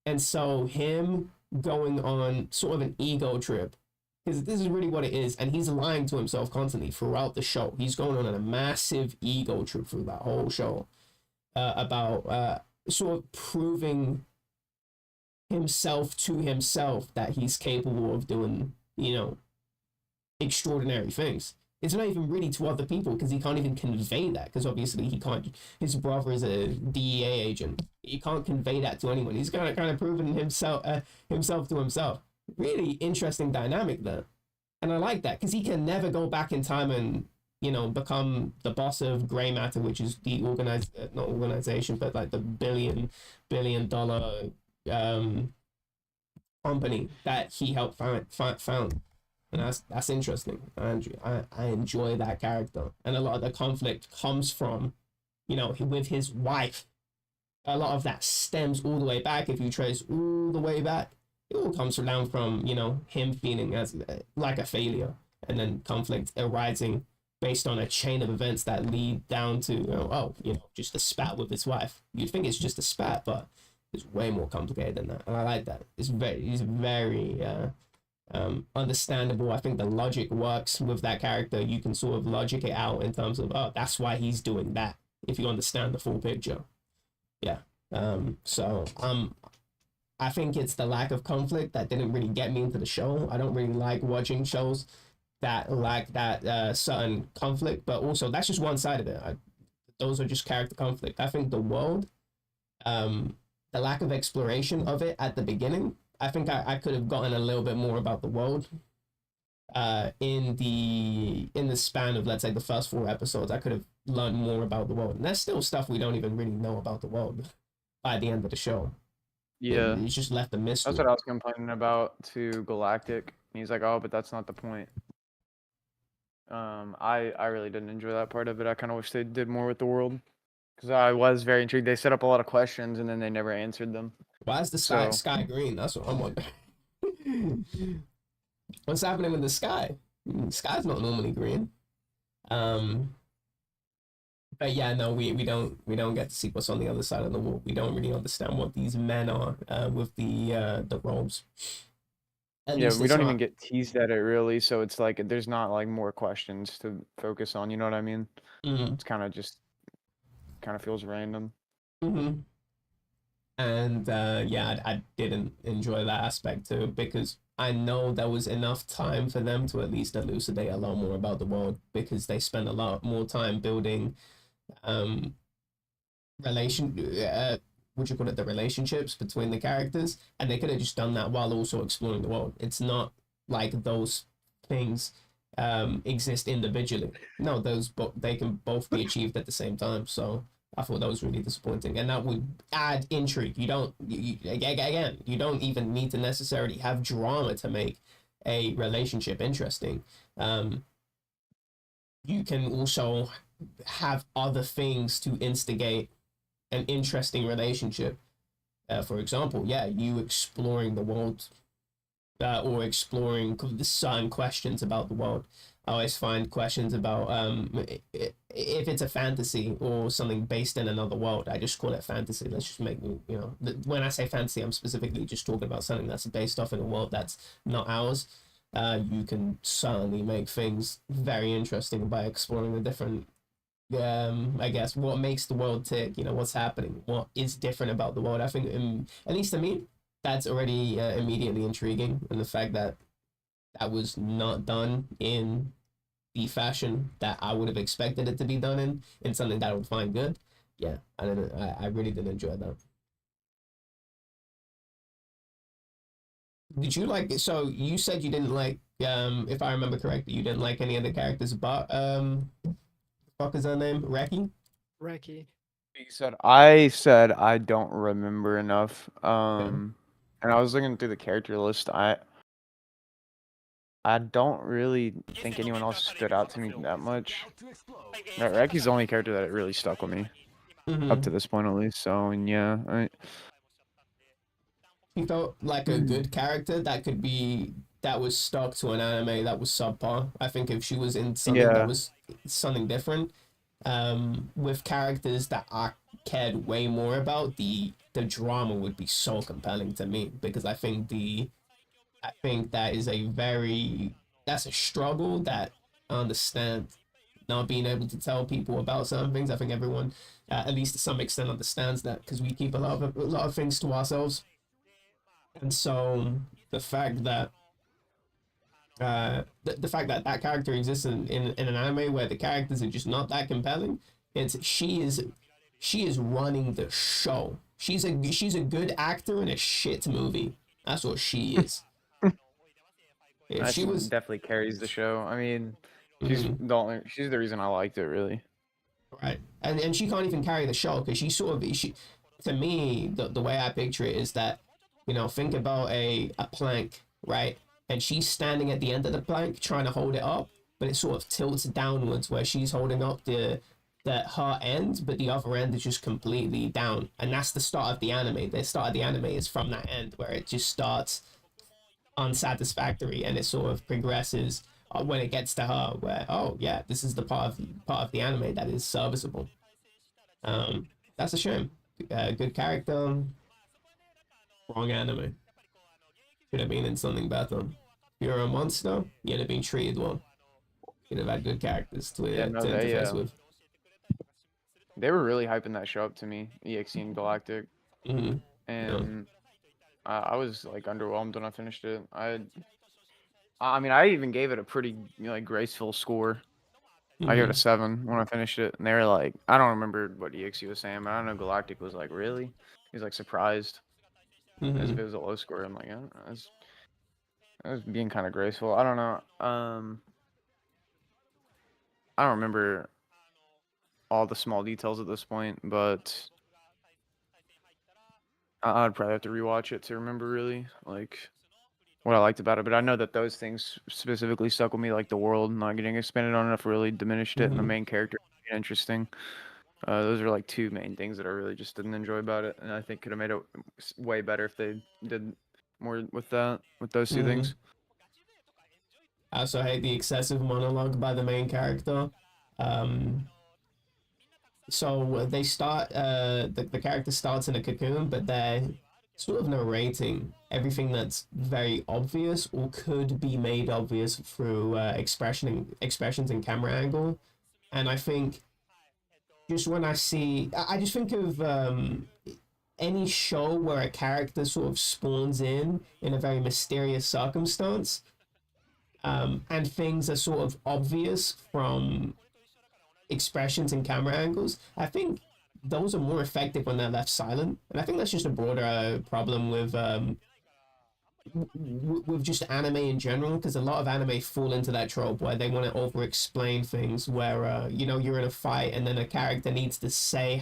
And so him going on sort of an ego trip, because this is really what it is, and he's lying to himself constantly throughout the show. He's going on a massive ego trip through that whole show, about sort of proving himself to himself that he's capable of doing, you know, extraordinary things. It's not even really to other people, because he can't even convey that, because obviously he can't. His brother is a DEA agent. He can't convey that to anyone. He's kind of proving himself to himself. Really interesting dynamic there, and I like that, because he can never go back in time and, you know, become the boss of Gray Matter, which is the not organization, but like the billion dollar company that he helped found. and that's interesting. I enjoy that character, and a lot of the conflict comes from, you know, with his wife. A lot of that stems all the way back. If you trace all the way back, it all comes down from, you know, him feeling as like a failure, and then conflict arising based on a chain of events that lead down to, you know, just a spat with his wife. You'd think it's just a spat, but it's way more complicated than that, and I like that. He's very understandable. I think the logic works with that character. You can sort of logic it out in terms of, oh, that's why he's doing that, if you understand the full picture. Yeah. I think it's the lack of conflict that didn't really get me into the show. I don't really like watching shows that lack that certain conflict, but also that's just one side of it. Those are just character conflict. I think the world, the lack of exploration of it at the beginning, I think I could have gotten a little bit more about the world in the span of, let's say, the first 4 episodes. I could have learned more about the world, and there's still stuff we don't even really know about the world by the end of the show.
Yeah,
it's just left a mystery.
That's what I was complaining about to Galactic. And he's like, oh, but that's not the point. I really didn't enjoy that part of it. I kind of wish they did more with the world, because I was very intrigued. They set up a lot of questions and then they never answered them.
Why is the sky green? That's what I'm wondering. What's happening with the sky? The sky's not normally green. But yeah, no, we don't get to see what's on the other side of the wall. We don't really understand what these men are with the robes.
Yeah, we don't even get teased at it really, so it's like there's not like more questions to focus on. You know what I mean?
Mm-hmm.
It's kind of feels random.
Mm-hmm. And I didn't enjoy that aspect too, because I know there was enough time for them to at least elucidate a lot more about the world, because they spend a lot more time building the relationships between the characters, and they could have just done that while also exploring the world. It's not like those things exist individually. No, they can both be achieved at the same time. So I thought that was really disappointing, and that would add intrigue. You don't even need to necessarily have drama to make a relationship interesting. You can also have other things to instigate an interesting relationship. For example, you exploring the world, or exploring certain questions about the world. I always find questions about if it's a fantasy or something based in another world, I just call it fantasy. Let's just make, when I say fantasy, I'm specifically just talking about something that's based off in a world that's not ours. You can certainly make things very interesting by exploring the different, I guess, what makes the world tick, what's happening, what is different about the world. I think, at least to me, that's already immediately intriguing, and the fact that that was not done in the fashion that I would have expected it to be done in something that I would find good. Yeah, I really did enjoy that. Did you like it? So you said you didn't like, if I remember correctly, you didn't like any of the characters, but fuck is her name? Reki?
I said I don't remember enough. And I was looking through the character list. I don't really think anyone else stood out to me that much. Reki's the only character that really stuck with me up to this point, at least. So, and yeah,
he felt like a good character that was stuck to an anime that was subpar. I think if she was in something that was something different, with characters that I cared way more about, the drama would be so compelling to me, because I think that is that's a struggle that I understand, not being able to tell people about certain things. I think everyone, at least to some extent, understands that, because we keep a lot of things to ourselves. And so the fact that that character exists in an anime where the characters are just not that compelling, she is running the show. She's a good actor in a shit movie. That's what she is.
She definitely carries the show. I mean, she's the reason I liked it, really.
Right, and she can't even carry the show, because to me, the way I picture it is that, think about a plank, right? and she's standing at the end of the plank trying to hold it up, but it sort of tilts downwards where she's holding up her end, but the other end is just completely down. And that's the start of the anime. The start of the anime is from that end where it just starts unsatisfactory and it sort of progresses when it gets to her where, oh yeah, this is the part of the anime that is serviceable. That's a shame. Good character, wrong anime. Should have been in something better. If you're a monster, you'd have been treated well. You'd have had good characters to interface with.
They were really hyping that show up to me, EXE and Galactic.
Mm-hmm.
And I was like underwhelmed when I finished it. I mean, I even gave it a pretty like graceful score. I gave it a 7 when I finished it, and they were like, I don't remember what EXE was saying, but I don't know. Galactic was like, really? He was like surprised, as if it was a low score. I'm like, yeah, I was being kind of graceful. I don't know. I don't remember all the small details at this point, but I'd probably have to rewatch it to remember really like what I liked about it. But I know that those things specifically stuck with me, like the world not getting expanded on enough really diminished it, and the main character interesting. Those are like 2 main things that I really just didn't enjoy about it, and I think could have made it way better if they did more with those 2 things.
I also hate the excessive monologue by the main character. So they start, the character starts in a cocoon, but they're sort of narrating everything that's very obvious or could be made obvious through expressions and camera angle. And I think just when I just think of any show where a character sort of spawns in a very mysterious circumstance, and things are sort of obvious from expressions and camera angles. I think those are more effective when they're left silent, and I think that's just a broader problem with just anime in general, because a lot of anime fall into that trope where they want to over explain things, where you're in a fight and then a character needs to say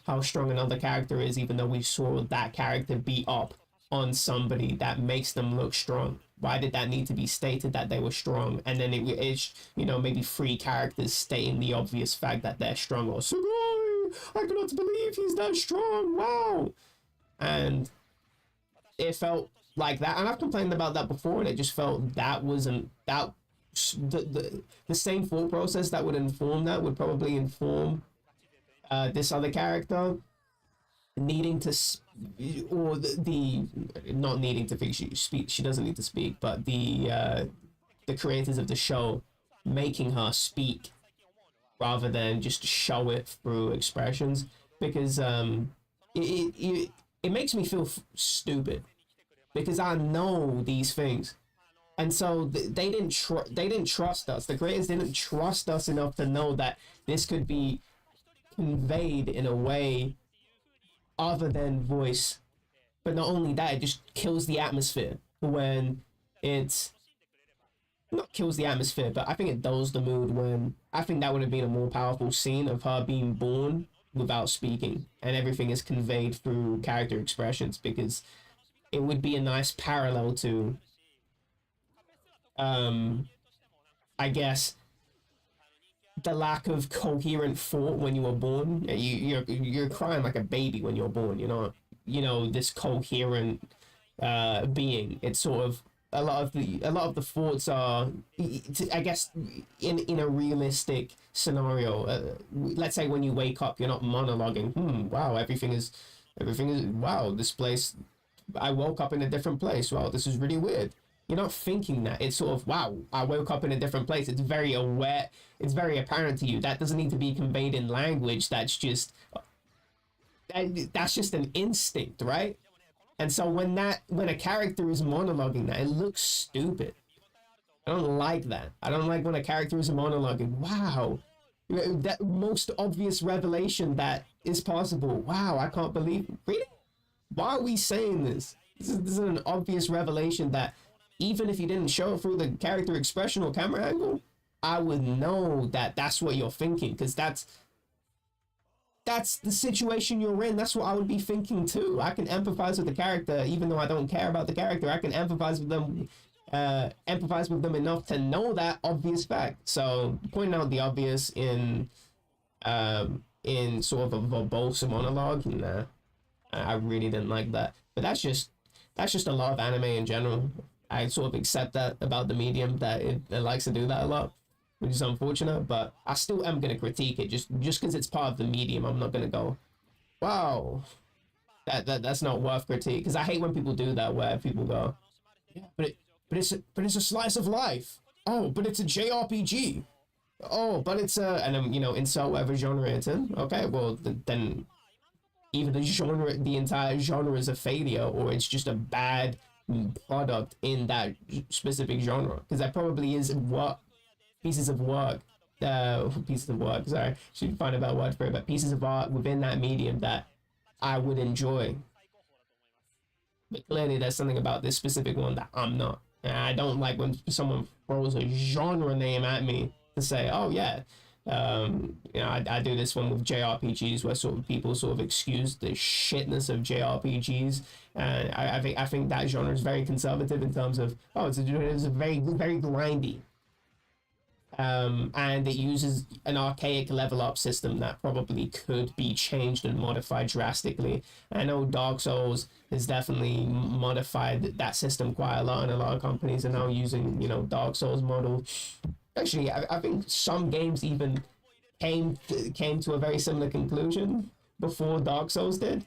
how strong another character is, even though we saw that character beat up on somebody that makes them look strong. Why did that need to be stated that they were strong? And then it's maybe 3 characters stating the obvious fact that they're strong, or Sugoi, I cannot believe he's that strong, wow. And it felt like that, and I've complained about that before, and it just felt the same thought process that would inform that would probably inform this other character needing to or the not needing to speak, she doesn't need to speak, but the creators of the show making her speak rather than just show it through expressions, because it makes me feel stupid, because I know these things, and so they didn't trust us. The creators didn't trust us enough to know that this could be conveyed in a way other than voice. But not only that, it just kills the atmosphere when it's not kills the atmosphere, but I think it dulls the mood. When I think that would have been a more powerful scene of her being born without speaking, and everything is conveyed through character expressions, because it would be a nice parallel to I guess the lack of coherent thought when you were born. You're crying like a baby when you're born. You're not, this coherent being. It's sort of a lot of the thoughts are, I guess, in a realistic scenario. Let's say when you wake up, you're not monologuing. Wow, everything is wow. This place, I woke up in a different place. Wow, this is really weird. You're not thinking that. It's sort of, wow, I woke up in a different place. It's very aware. It's very apparent to you. That doesn't need to be conveyed in language. That's just an instinct, right? And so when a character is monologuing that, it looks stupid. I don't like that. I don't like when a character is monologuing. Wow, that most obvious revelation that is possible. Wow, I can't believe. Really? Why are we saying this? This is an obvious revelation that, even if you didn't show it through the character expression or camera angle, I would know that that's what you're thinking, because that's the situation you're in. That's what I would be thinking too. I can empathize with the character, even though I don't care about the character. I can empathize with them empathize with them enough to know that obvious fact. So pointing out the obvious in sort of a verbose monologue, nah, I really didn't like that. But that's just a lot of anime in general. I sort of accept that about the medium, that it likes to do that a lot, which is unfortunate. But I still am gonna critique it just because it's part of the medium. I'm not gonna go, wow, that's not worth critique, because I hate when people do that, where people go, yeah, but it's a slice of life. Oh, but it's a JRPG. Oh, but it's a, and then, insult whatever genre it's in. Okay, well then either the entire genre is a failure, or it's just a bad product in that specific genre, because that probably is pieces of work, sorry, should find a better word for it, but pieces of art within that medium that I would enjoy. But clearly there's something about this specific one that I'm not. And I don't like when someone throws a genre name at me to say, oh yeah, I do this one with JRPGs, where sort of people sort of excuse the shitness of JRPGs, and I think that genre is very conservative in terms of, it's a very, very grindy, and it uses an archaic level up system that probably could be changed and modified drastically. I know Dark Souls has definitely modified that system quite a lot, and a lot of companies are now using Dark Souls model. Actually, I think some games even came to a very similar conclusion before Dark Souls did.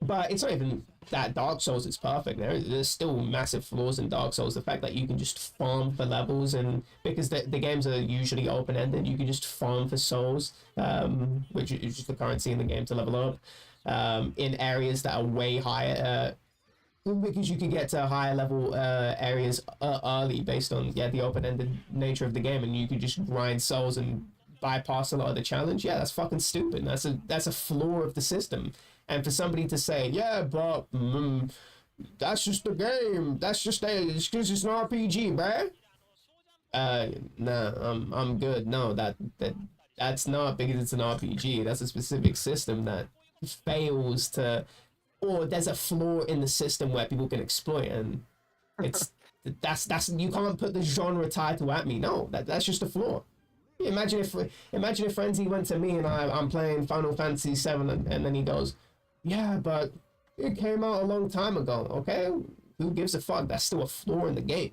But it's not even that Dark Souls is perfect. There's still massive flaws in Dark Souls. The fact that you can just farm for levels, and because the games are usually open-ended, you can just farm for souls, which is just the currency in the game to level up, in areas that are way higher, because you can get to higher level areas early based on the open-ended nature of the game, and you can just grind souls and bypass a lot of the challenge. Yeah, that's fucking stupid. That's a flaw of the system. And for somebody to say, yeah, but that's just the game, that's just it's an RPG, bruh. Nah, I'm good. No, that's not because it's an RPG. That's a specific system that fails to, or there's a flaw in the system where people can exploit, and that's you can't put the genre title at me. No, that's just a flaw. Imagine if Frenzy went to me and I'm playing Final Fantasy VII, and then he goes, yeah, but it came out a long time ago. Okay, who gives a fuck? That's still a flaw in the game.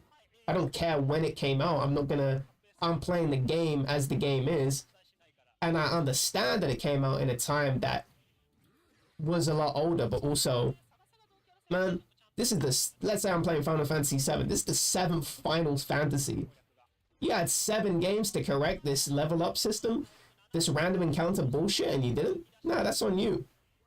I don't care when it came out. I'm playing the game as the game is, and I understand that it came out in a time that was a lot older, but also, man, let's say I'm playing Final Fantasy VII. This is the 7th Final Fantasy. You had 7 games to correct this level up system, this random encounter bullshit, and you didn't? Nah, that's on you.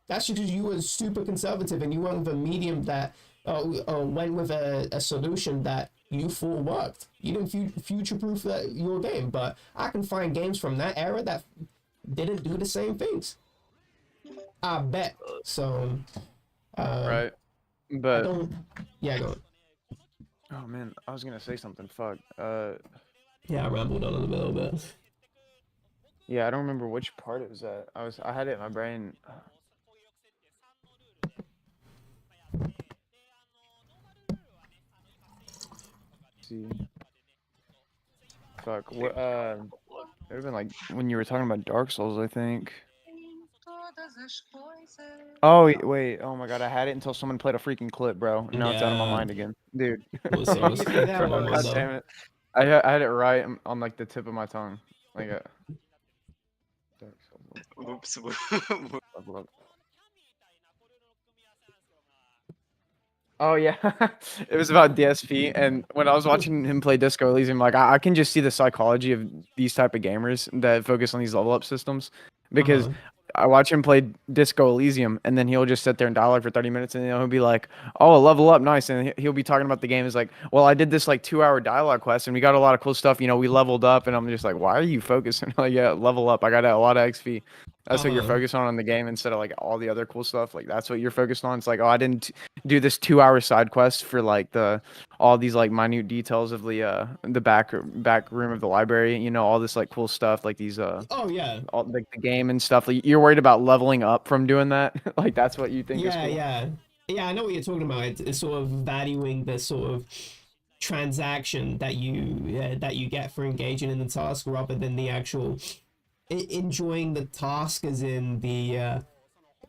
That's because you were super conservative, and you went with a medium that went with a solution that you thought worked. You didn't future-proof your game, but I can find games from that era that didn't do the same things. I bet. So,
right. But
go on.
Oh man, I was gonna say something. Fuck.
Yeah, I rambled on a little bit.
Yeah, I don't remember which part it was at. I had it in my brain. See. Fuck. What? It would have been like when you were talking about Dark Souls, I think. Oh wait! Oh my god! I had it until someone played a freaking clip, bro. Now it's out of my mind again, dude.
God
damn it! I had it right on like the tip of my tongue, like a.
Oops.
Oh yeah, it was about DSP, and when I was watching him play Disco Elysium, like I can just see the psychology of these type of gamers that focus on these level up systems, because I watch him play Disco Elysium, and then he'll just sit there and dialogue for 30 minutes, and he'll be like, "Oh, level up, nice," and he'll be talking about the game. It's like, "Well, I did this like 2-hour dialogue quest, and we got a lot of cool stuff. You know, we leveled up," and I'm just like, "Why are you focusing?" Like, yeah, level up. I got a lot of XP. That's what you're focused on in the game instead of like all the other cool stuff. Like that's what you're focused on. It's like, oh, I didn't do this 2-hour side quest for like all these like minute details of the back room of the library. You know, all this like cool stuff, like these all like the game and stuff. Like, you're worried about leveling up from doing that. Like that's what you think is cool.
Yeah. Yeah, I know what you're talking about. It's sort of valuing the sort of transaction that you get for engaging in the task rather than the actual enjoying the task, as in the enjoying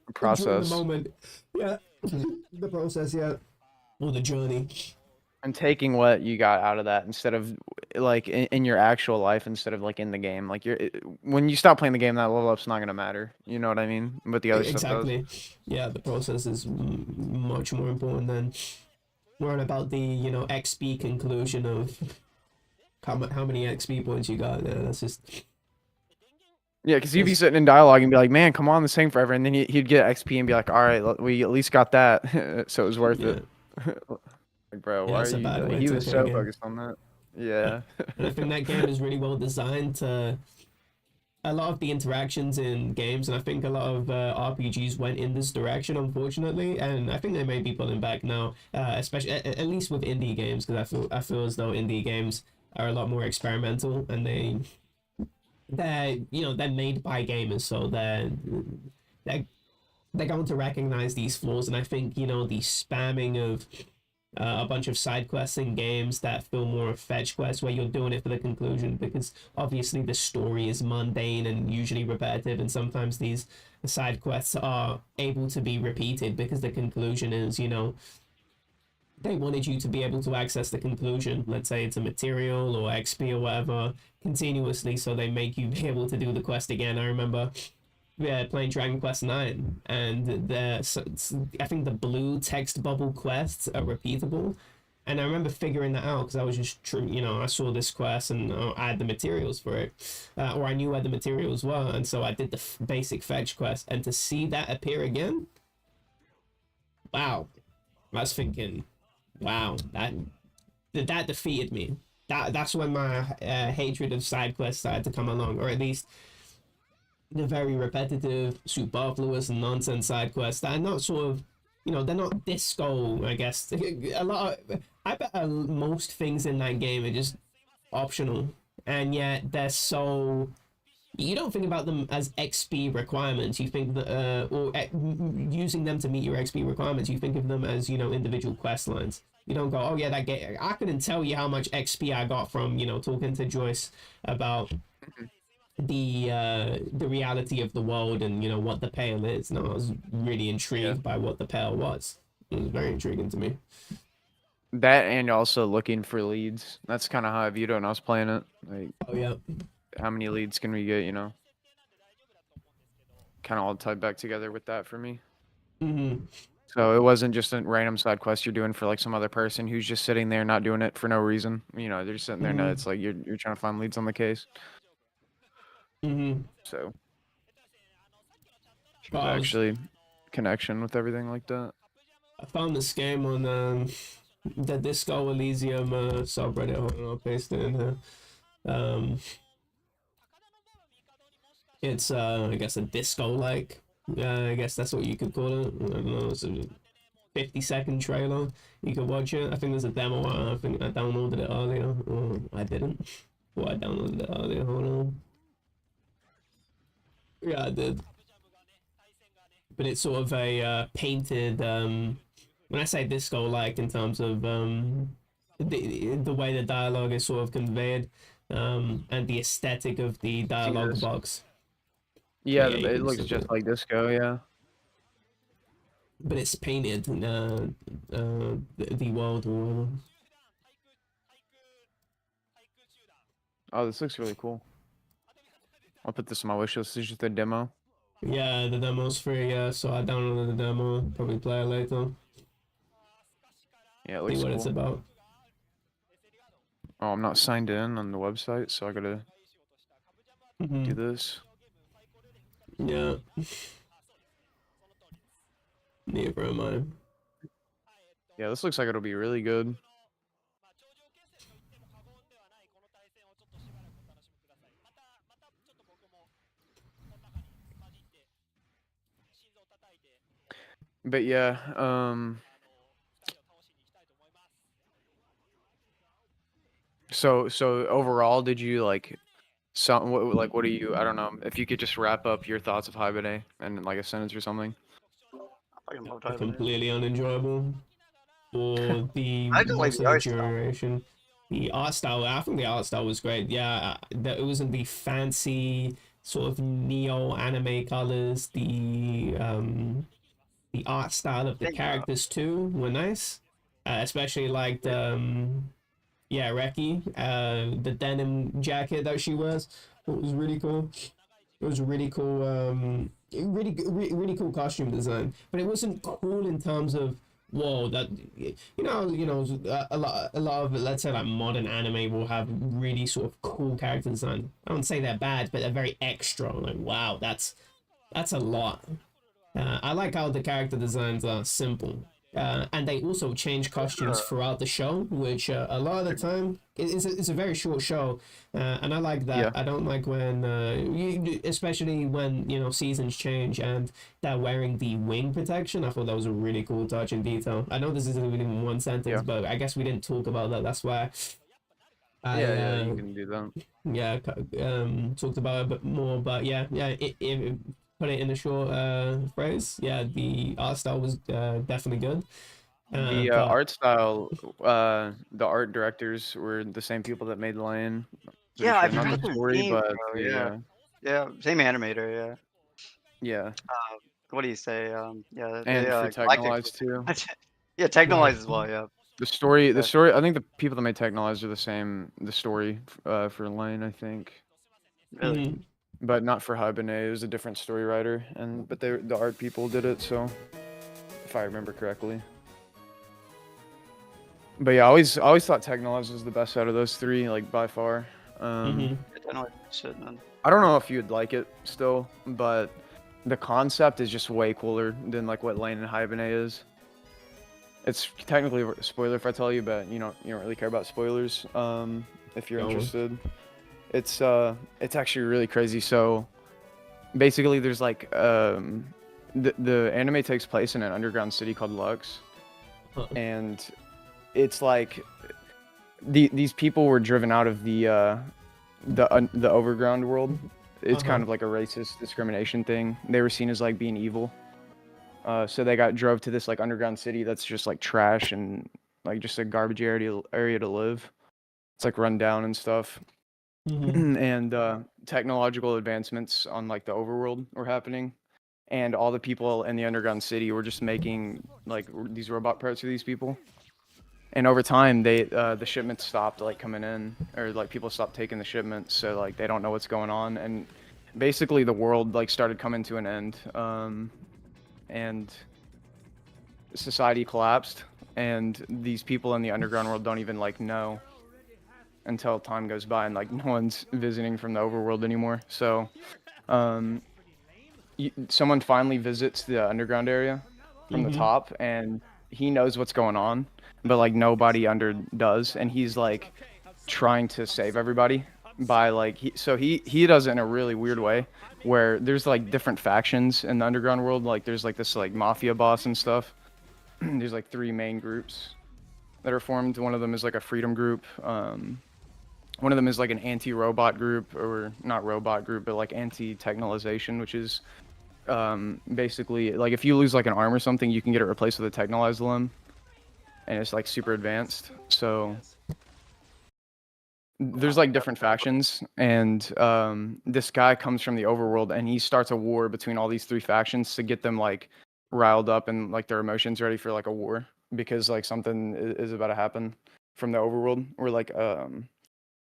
the
Process.
moment. Yeah, the process. Yeah, or the journey.
And taking what you got out of that instead of like in your actual life instead of like in the game. Like when you stop playing the game, that level up's not gonna matter. You know what I mean? But the other stuff does.
Exactly. Yeah, the process is much more important than worrying about the XP conclusion of how many XP points you got. That's just
Yeah, because he'd be sitting in dialogue and be like, "Man, come on, this thing forever," and then he'd get XP and be like, "All right, we at least got that, so it was worth it." Like, bro,
Yeah,
why
it's
are
a
you?
bad way
He
to
was
play
so
the game.
focused on that. Yeah.
And I think that game is really well designed to a lot of the interactions in games, and I think a lot of RPGs went in this direction, unfortunately, and I think they may be pulling back now, especially at least with indie games, because I feel as though indie games are a lot more experimental, and they're made by gamers, so they're they're going to recognize these flaws, and I think the spamming of a bunch of side quests in games that feel more of fetch quests where you're doing it for the conclusion, because obviously the story is mundane and usually repetitive, and sometimes these side quests are able to be repeated because the conclusion is they wanted you to be able to access the conclusion, let's say it's a material or XP or whatever, continuously, so they make you be able to do the quest again. I remember playing Dragon Quest 9, and I think the blue text bubble quests are repeatable, and I remember figuring that out because I was just I saw this quest and I had the materials for it, or I knew where the materials were, and so I did the basic fetch quest, and to see that appear again, wow, I was thinking, wow, that defeated me. That's when my hatred of side quests started to come along, or at least the very repetitive, superfluous, and nonsense side quests that are not sort of, they're not disco, I guess. I bet most things in that game are just optional, and yet they're so. You don't think about them as XP requirements. You think that, or using them to meet your XP requirements. You think of them as individual quest lines. You don't go, oh yeah, that game. I couldn't tell you how much XP I got from talking to Joyce about the reality of the world and what the pale is. No, I was really intrigued by what the pale was. It was very intriguing to me.
That and also looking for leads. That's kind of how I viewed it when I was playing it. Like,
oh yeah,
how many leads can we get? Kind of all tied back together with that for me.
Mm-hmm.
So it wasn't just a random side quest you're doing for like some other person who's just sitting there not doing it for no reason. They're just sitting there. No, it's like you're trying to find leads on the case.
Mm-hmm.
So there's actually connection with everything like that.
I found this game on the Disco Elysium subreddit. Hold on, I'll paste it in here. It's I guess a disco like. I guess that's what you could call it. I don't know. It's a 50-second trailer. You can watch it. I think there's a demo. I think I downloaded it earlier. Or I didn't. Well, I downloaded it earlier. Hold on. Yeah, I did. But it's sort of a painted. When I say disco like in terms of the way the dialogue is sort of conveyed, and the aesthetic of the dialogue box.
Yeah, it looks just like disco, yeah.
But it's painted the world or whatever.
Oh, this looks really cool. I'll put this on my wish list. This is just a demo.
Yeah, the demo's free, yeah, so I downloaded the demo. Probably play it later.
Yeah, it looks
see what
cool.
it's about.
Oh, I'm not signed in on the website, so I gotta do this.
Yeah. Neither am I.
Yeah, this looks like it'll be really good. But yeah, so overall, did you like what do you, I don't know, if you could just wrap up your thoughts of Hibernate and like a sentence or something.
fucking loved Hibernate.
completely unenjoyable for the
I just like
most
the
of the
art style.
duration. The art style, I think the art style was great. Yeah, that it wasn't the fancy sort of neo anime colors. The art style of the characters too were nice, especially like yeah, Reki, the denim jacket that she wears. It was really cool. It was a really cool, really cool costume design. But it wasn't cool in terms of whoa, that a lot of let's say like modern anime will have really sort of cool character design. I don't say they're bad, but they're very extra. Like wow, that's a lot. I like how the character designs are simple. And they also change costumes throughout the show, which a lot of the time it's a very short show, and I like that.
Yeah.
I don't like when, especially when seasons change and they're wearing the wing protection. I thought that was a really cool touch and detail. I know this isn't even one sentence, but I guess we didn't talk about that. That's why.
Yeah, you can do that.
Yeah, talked about it a bit more, but yeah, it put it in a short phrase. Yeah, the art style was definitely good.
The
But
art style, the art directors were the same people that made Lion. Pretty
Yeah, I
sure. Not
forgot
the
their
story,
names,
but
bro.
the
Yeah, same animator. Yeah.
yeah.
What do you say? Yeah,
And
they
for
Galactic.
Technolize too.
Yeah, Technolize as well. Yeah.
The story,
Yeah.
I think the people that made Technolize are the same. The story for Lane, I think,
Really.
but not for Hibernate. It was a different story writer, but the art people did it. So, if I remember correctly. But yeah, I always thought Technolize was the best out of those three, like by far.
Shit, man.
I don't know if you'd like it still, but the concept is just way cooler than like what Lane and Hibernate is. It's technically a spoiler if I tell you, but you don't really care about spoilers. If you're interested, it's actually really crazy. So basically, there's like the anime takes place in an underground city called Lux, and it's like these people were driven out of the overground world. It's kind of like a racist discrimination thing. They were seen as like being evil. So they got drove to this like underground city that's just like trash and like just a garbage area to live. It's like run down and stuff. And technological advancements on like the overworld were happening, and all the people in the underground city were just making like these robot parts for these people. And over time, the shipments stopped like coming in, or like people stopped taking the shipments, so like they don't know what's going on, and basically the world like started coming to an end. And society collapsed, and these people in the underground world don't even like know until time goes by and like no one's visiting from the overworld anymore. So someone finally visits the underground area from the top, and he knows what's going on, but like nobody under does, and he's like trying to save everybody by like he does it in a really weird way where there's like different factions in the underground world. Like there's like this like mafia boss and stuff. There's like 3 main groups that are formed. One of them is like a freedom group. One of them is like an anti-robot group, or not robot group, but like anti-technolization, which is basically like if you lose like an arm or something, you can get it replaced with a technolized limb, and it's like super advanced. So there's like different factions, and this guy comes from the overworld, and he starts a war between all these 3 factions to get them like riled up and like their emotions ready for like a war, because like something is about to happen from the overworld, where like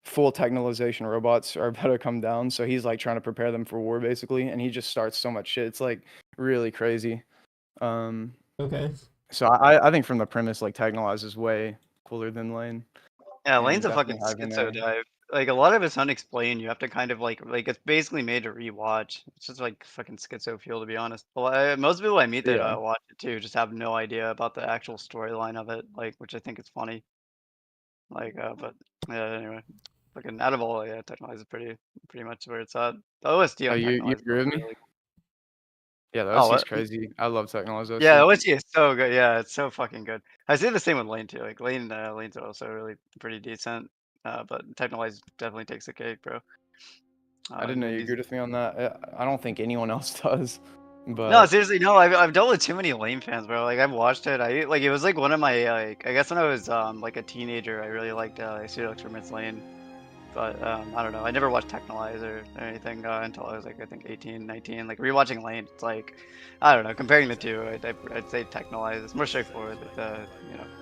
full technalization robots are about to come down. So he's like trying to prepare them for war basically, and he just starts so much shit. It's like really crazy.
Okay.
So I think from the premise, like Technolize is way cooler than Lane.
Yeah, Lane's a
definitely
fucking schizo
Hibernate.
dive. Like a lot of it's unexplained. You have to kind of like it's basically made to rewatch. It's just like fucking schizo feel, to be honest. Well, most people I meet that
Yeah.
watch it too just have no idea about the actual storyline of it, like, which I think is funny. Like, but yeah, anyway, fucking out of all, yeah, Technolize is pretty much where it's at. The OST
Oh,
on
you
Technolize is
agree with me?
really.
Yeah, the
Oh,
OC is
what?
crazy. I love Technolize
Yeah,
OC.
OST is so good. Yeah, it's so fucking good. I say the same with Lane too. Like Lane's also really pretty decent. But Technolize definitely takes the cake, bro.
I didn't know you
He's
agreed with me on that. I don't think anyone else does. But
No, seriously, no. I've dealt with too many Lane fans, bro. Like I've watched it. I like it was like one of my like I guess when I was like a teenager, I really liked Serial Experiments Lane. But I don't know. I never watched Technolize or anything until I was like I think 18, 19. Like rewatching Lane, it's like I don't know. Comparing the two, I'd say Technolize. It's more straightforward. You know,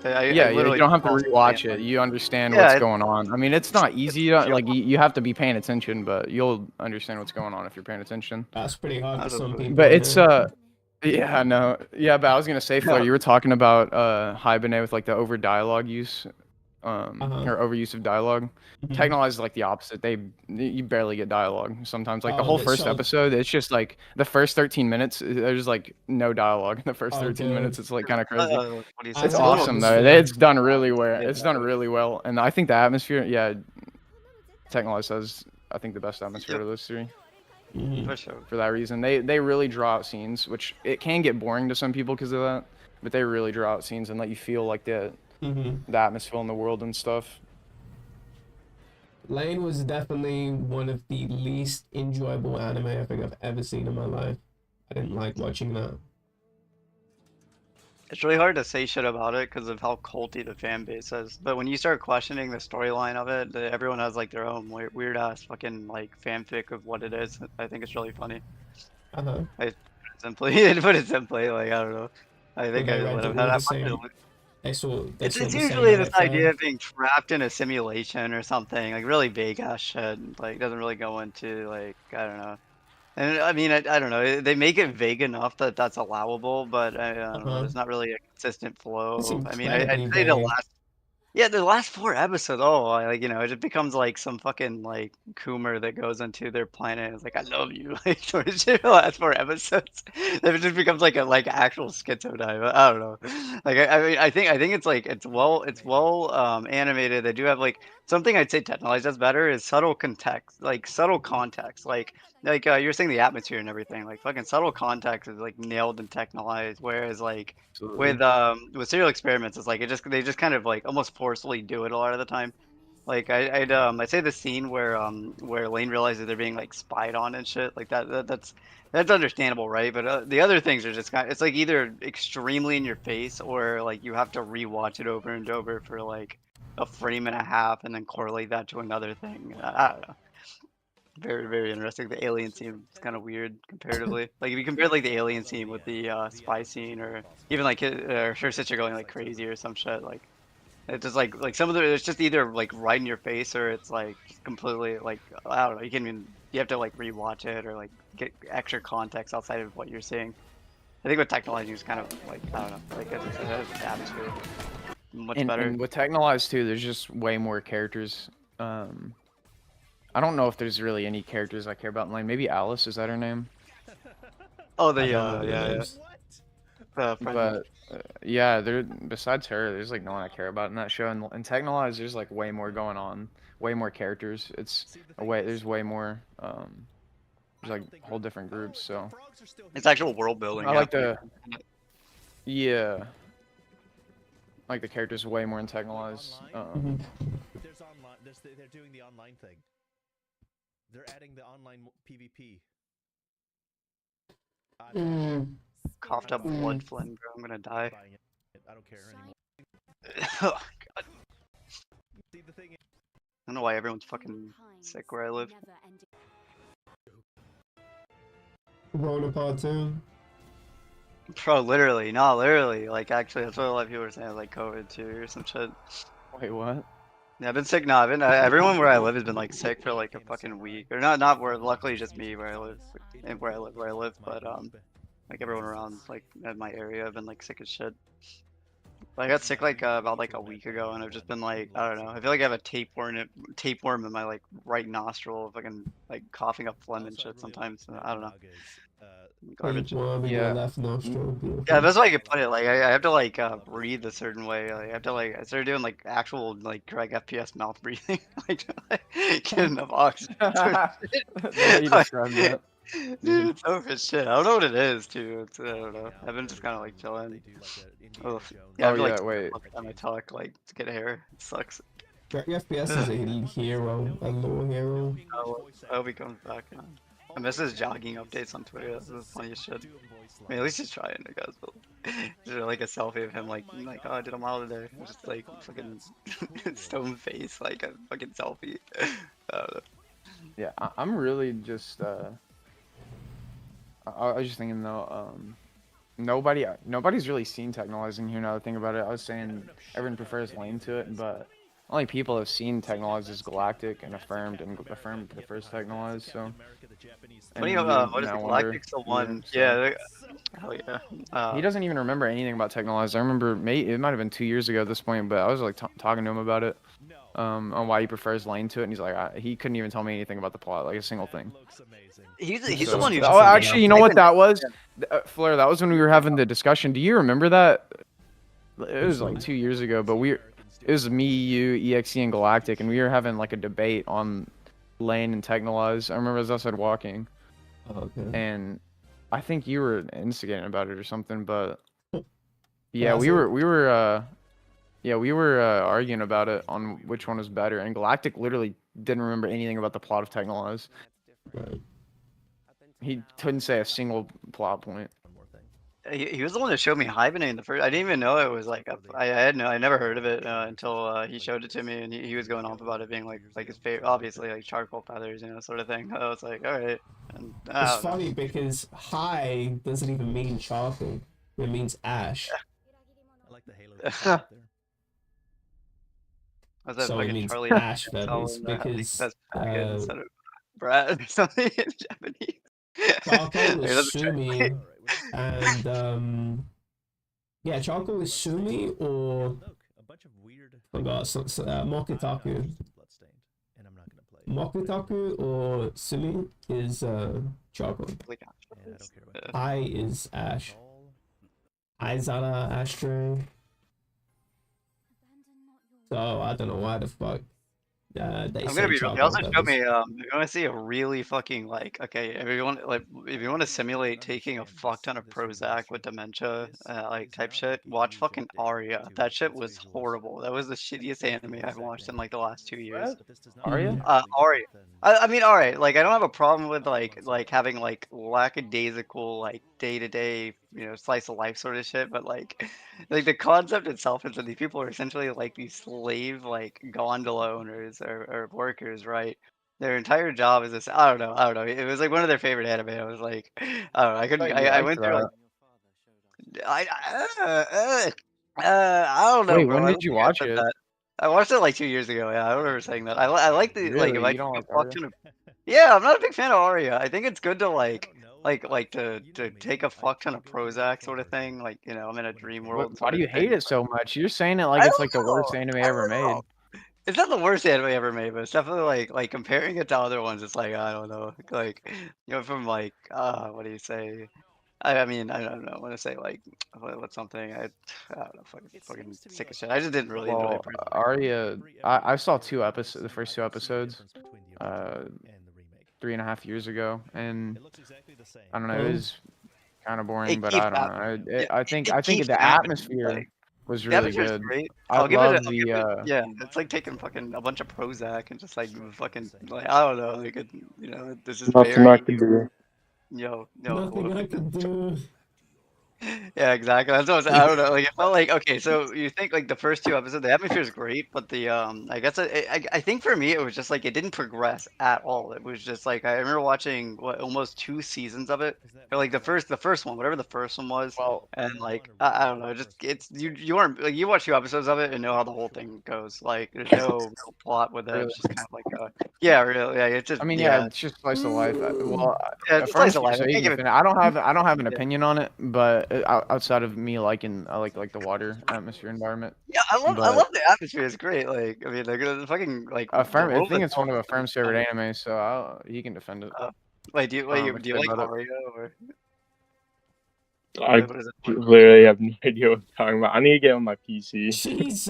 I
yeah, you
literally
don't have to
follow
rewatch
Lane,
it. You understand
yeah,
what's going on. I mean, it's not easy.
it's chill.
Like you have to be paying attention, but you'll understand what's going on if you're paying attention.
That's pretty hard for some people.
But it's yeah, no, yeah. But I was gonna say, Fleur, you were talking about Hibernate with like the over dialogue use, or overuse of dialogue. Technolize is like the opposite. You barely get dialogue sometimes. Like the whole first episode, it's just like the first 13 minutes. There's like no dialogue in the first 13 minutes. It's like kind of crazy. It's awesome though. It's done really well. It's done really well, and I think the atmosphere. Yeah, Technolize has I think the best atmosphere of those three.
For sure.
For that reason, they really draw out scenes, which it can get boring to some people because of that, but they really draw out scenes and let you feel like the atmosphere in the world and stuff.
Lane was definitely one of the least enjoyable anime I think I've ever seen in my life. I didn't like watching that.
It's really hard to say shit about it because of how culty the fan base is. But when you start questioning the storyline of it, everyone has like their own weird ass fucking like fanfic of what it is. I think it's really funny. I put it simply, like I don't know. I think I would have had. It's usually this idea of being trapped in a simulation or something, like really vague ass shit. Like doesn't really go into like I don't know. And I mean, I don't know. They make it vague enough that that's allowable, but I don't know. There's not really a consistent flow. I mean, I'd say the last 4 episodes. Oh, like you know, it just becomes like some fucking like Coomer that goes into their planet. It's like I love you. Like towards the last 4 episodes, it just becomes like a actual schizo dive. I don't know. Like I mean, I think it's like it's well animated. They do have like something I'd say Technolize does better is subtle context, subtle context, like you're saying the atmosphere and everything. Like fucking subtle context is like nailed and Technolize, whereas like with Serial Experiments, it's like they just kind of like almost forcefully do it a lot of the time. Like I'd say the scene where Lane realizes they're being like spied on and shit like that's understandable, right? But the other things are just kind of, it's like either extremely in your face or like you have to rewatch it over and over for like a frame and a half and then correlate that to another thing. I don't know. Very, very interesting. The alien scene is kind of weird comparatively. Like if you compare like the alien scene with the spy scene, or even like her sister going like crazy or some shit, like it's just like some of it's just either like right in your face or it's like completely like I don't know. You have to like rewatch it or like get extra context outside of what you're seeing. I think with technology is kind of like I don't know, like it's the atmosphere much better.
And with Technolize too, there's just way more characters. I don't know if there's really any characters I care about in Lane. Maybe Alice, is that her name?
Oh, yeah.
But yeah, besides her, there's like no one I care about in that show. And in Technolize, there's like way more going on, way more characters. There's way more. There's like whole different groups. So
it's actual world building.
I like like the characters way more in Technolize.
They're doing the online thing. They're adding the online PvP.
Coughed up blood flame, bro. I'm gonna die.
I don't care anymore.
Oh god. I don't know why everyone's fucking sick where I live.
Corona Pod 2.
Bro, literally, like actually that's what a lot of people are saying, like COVID too or some shit.
Wait, what?
Yeah, I've been sick now. Everyone where I live has been like sick for like a fucking week, or not where. Luckily, just me where I live, but like everyone around like in my area have been like sick as shit. I got sick like about like a week ago, and I've just been like I don't know. I feel like I have a tapeworm in my like right nostril, fucking like coughing up phlegm and shit sometimes. I don't know. Garbage.
Yeah, left nostril.
Yeah, that's why I could put it. Like I have to like breathe a certain way. Like, I have to like I started doing like actual like FPS mouth breathing, like get enough oxygen.
You described that.
Dude, it's over shit. I don't know what it is too. I don't know. I've been just kind of like chilling. Oh yeah, I have to, like,
wait.
Every time I talk, like to get hair, it sucks.
FPS is a hero, a low hero.
I hope he comes back. I miss his jogging updates on Twitter. That's the funniest shit. I mean, at least he's trying, I guess. But just like a selfie of him, like oh, I did a mile today. Just like fucking stone face, like a fucking selfie.
Yeah, I'm really just. I was just thinking though. Nobody's really seen Technologies in here now that I think about it. I was saying everyone prefers Lane to it, but only people have seen Technologies as Galactic and Affirmed prefers Technologies. So.
What is it? Galactic's the one.
So.
Yeah. Oh yeah.
He doesn't even remember anything about Technologies. I remember it might have been 2 years ago at this point, but I was like talking to him about it, on why he prefers Lane to it, and he's like, he couldn't even tell me anything about the plot, like a single thing.
He's the one who.
Oh, actually, you know what that was, Fleur? That was when we were having the discussion. Do you remember that? It was like 2 years ago, but it was me, you, EXE, and Galactic, and we were having like a debate on Lane and Technologies. I remember as I was walking, and I think you were instigating about it or something, but yeah, we were arguing about it on which one was better, and Galactic literally didn't remember anything about the plot of Technologies.
Right.
He couldn't say a single plot point.
He was the one that showed me Hibernate in the first. I didn't even know it was like I never heard of it until he showed it to me, and he was going off about it being like his favorite, obviously like charcoal feathers, sort of thing. I was like, all right. And
it's funny because high doesn't even mean charcoal; it means ash.
I like the Halo.
So it means ash feathers because
instead of Brad or something in Japanese.
charcoal is sumi, and yeah, charcoal is sumi or forgot mokitaku. Mokitaku or sumi is charcoal. I is ash. Aizara ashtray. So I don't know why the fuck.
I'm gonna be real. They also showed me. If you want to see a really fucking okay, if you want to simulate taking a fuck ton of Prozac with dementia, type shit, watch fucking Aria. That shit was horrible. That was the shittiest anime I've watched in like the last 2 years.
Aria?
Aria. I mean, alright. Like I don't have a problem with like having like lackadaisical day-to-day slice of life sort of shit, but like the concept itself is that these people are essentially like these slave gondola owners or workers, right? Their entire job is this. I don't know. It was like one of their favorite anime. I was like, I don't know. I couldn't. I went through I don't know,
Wait,
bro.
when did you watch it?
I watched it like 2 years ago. Yeah, I remember saying that. I like the
really?
if I
You don't
take
like
a fuck
Aria?
ton of. Yeah, I'm not a big fan of Aria. I think it's good to to take a fuck ton of Prozac sort of thing. I'm in a dream world.
Why do you hate it so much? You're saying it like it's like the worst anime ever made.
It's not the worst anime ever made, but it's definitely like comparing it to other ones. It's like I don't know, from what do you say? I mean I don't know. I want to say what's something I don't know. Fucking sick of shit. I just didn't really enjoy it.
Aria, I saw the first two episodes, 3.5 years ago, and I don't know, it was kind of boring, but I don't know. I think the atmosphere was really good.
I'll give it yeah, it's like taking fucking a bunch of Prozac and just fucking I don't know, this is
Nothing I can do.
Nothing I can do.
Yeah, exactly. That's what I don't know. It felt like okay. So you think the first 2 episodes, the atmosphere is great, but the I guess I think for me it was just it didn't progress at all. It was just I remember watching almost 2 seasons of it, or the first one, whatever the first one was.
Well,
and I don't know, it's you weren't you watch 2 episodes of it and know how the whole thing goes. There's no real plot with it.
Really?
It's just kind of yeah, really, yeah. It's just
I mean, yeah, it's just slice of life. Well,
yeah, it's slice of life.
I don't have an opinion on it, but outside of me I like the water atmosphere environment.
Yeah, I love the atmosphere. It's great. I mean, the fucking
Affirm. I think it's one of Affirm's favorite anime, so he can defend it.
Wait, do you like Aria or?
I literally have no idea what I'm talking about. I need to get on my PC.
Jesus.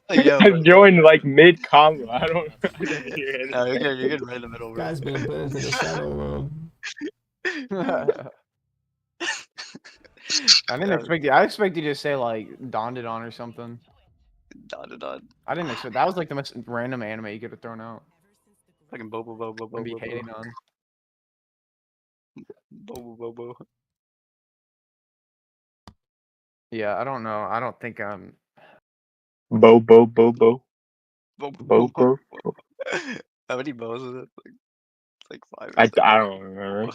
I joined mid combo. I don't hear anything.
No, you're getting right in the middle.
Guy's been put into the shadow room.
I didn't expect you. I expected you to say Dondadon or something.
Dondadon.
I didn't expect that was the most random anime you could have thrown out.
Fucking Bobo Bobo
I'm be
Bobo
hating on.
Bobo Bobo.
Yeah, I don't know. I don't think I'm.
Bobo
Bo.
Bobo. How many bows is it? Like 5 or 6.
I don't remember.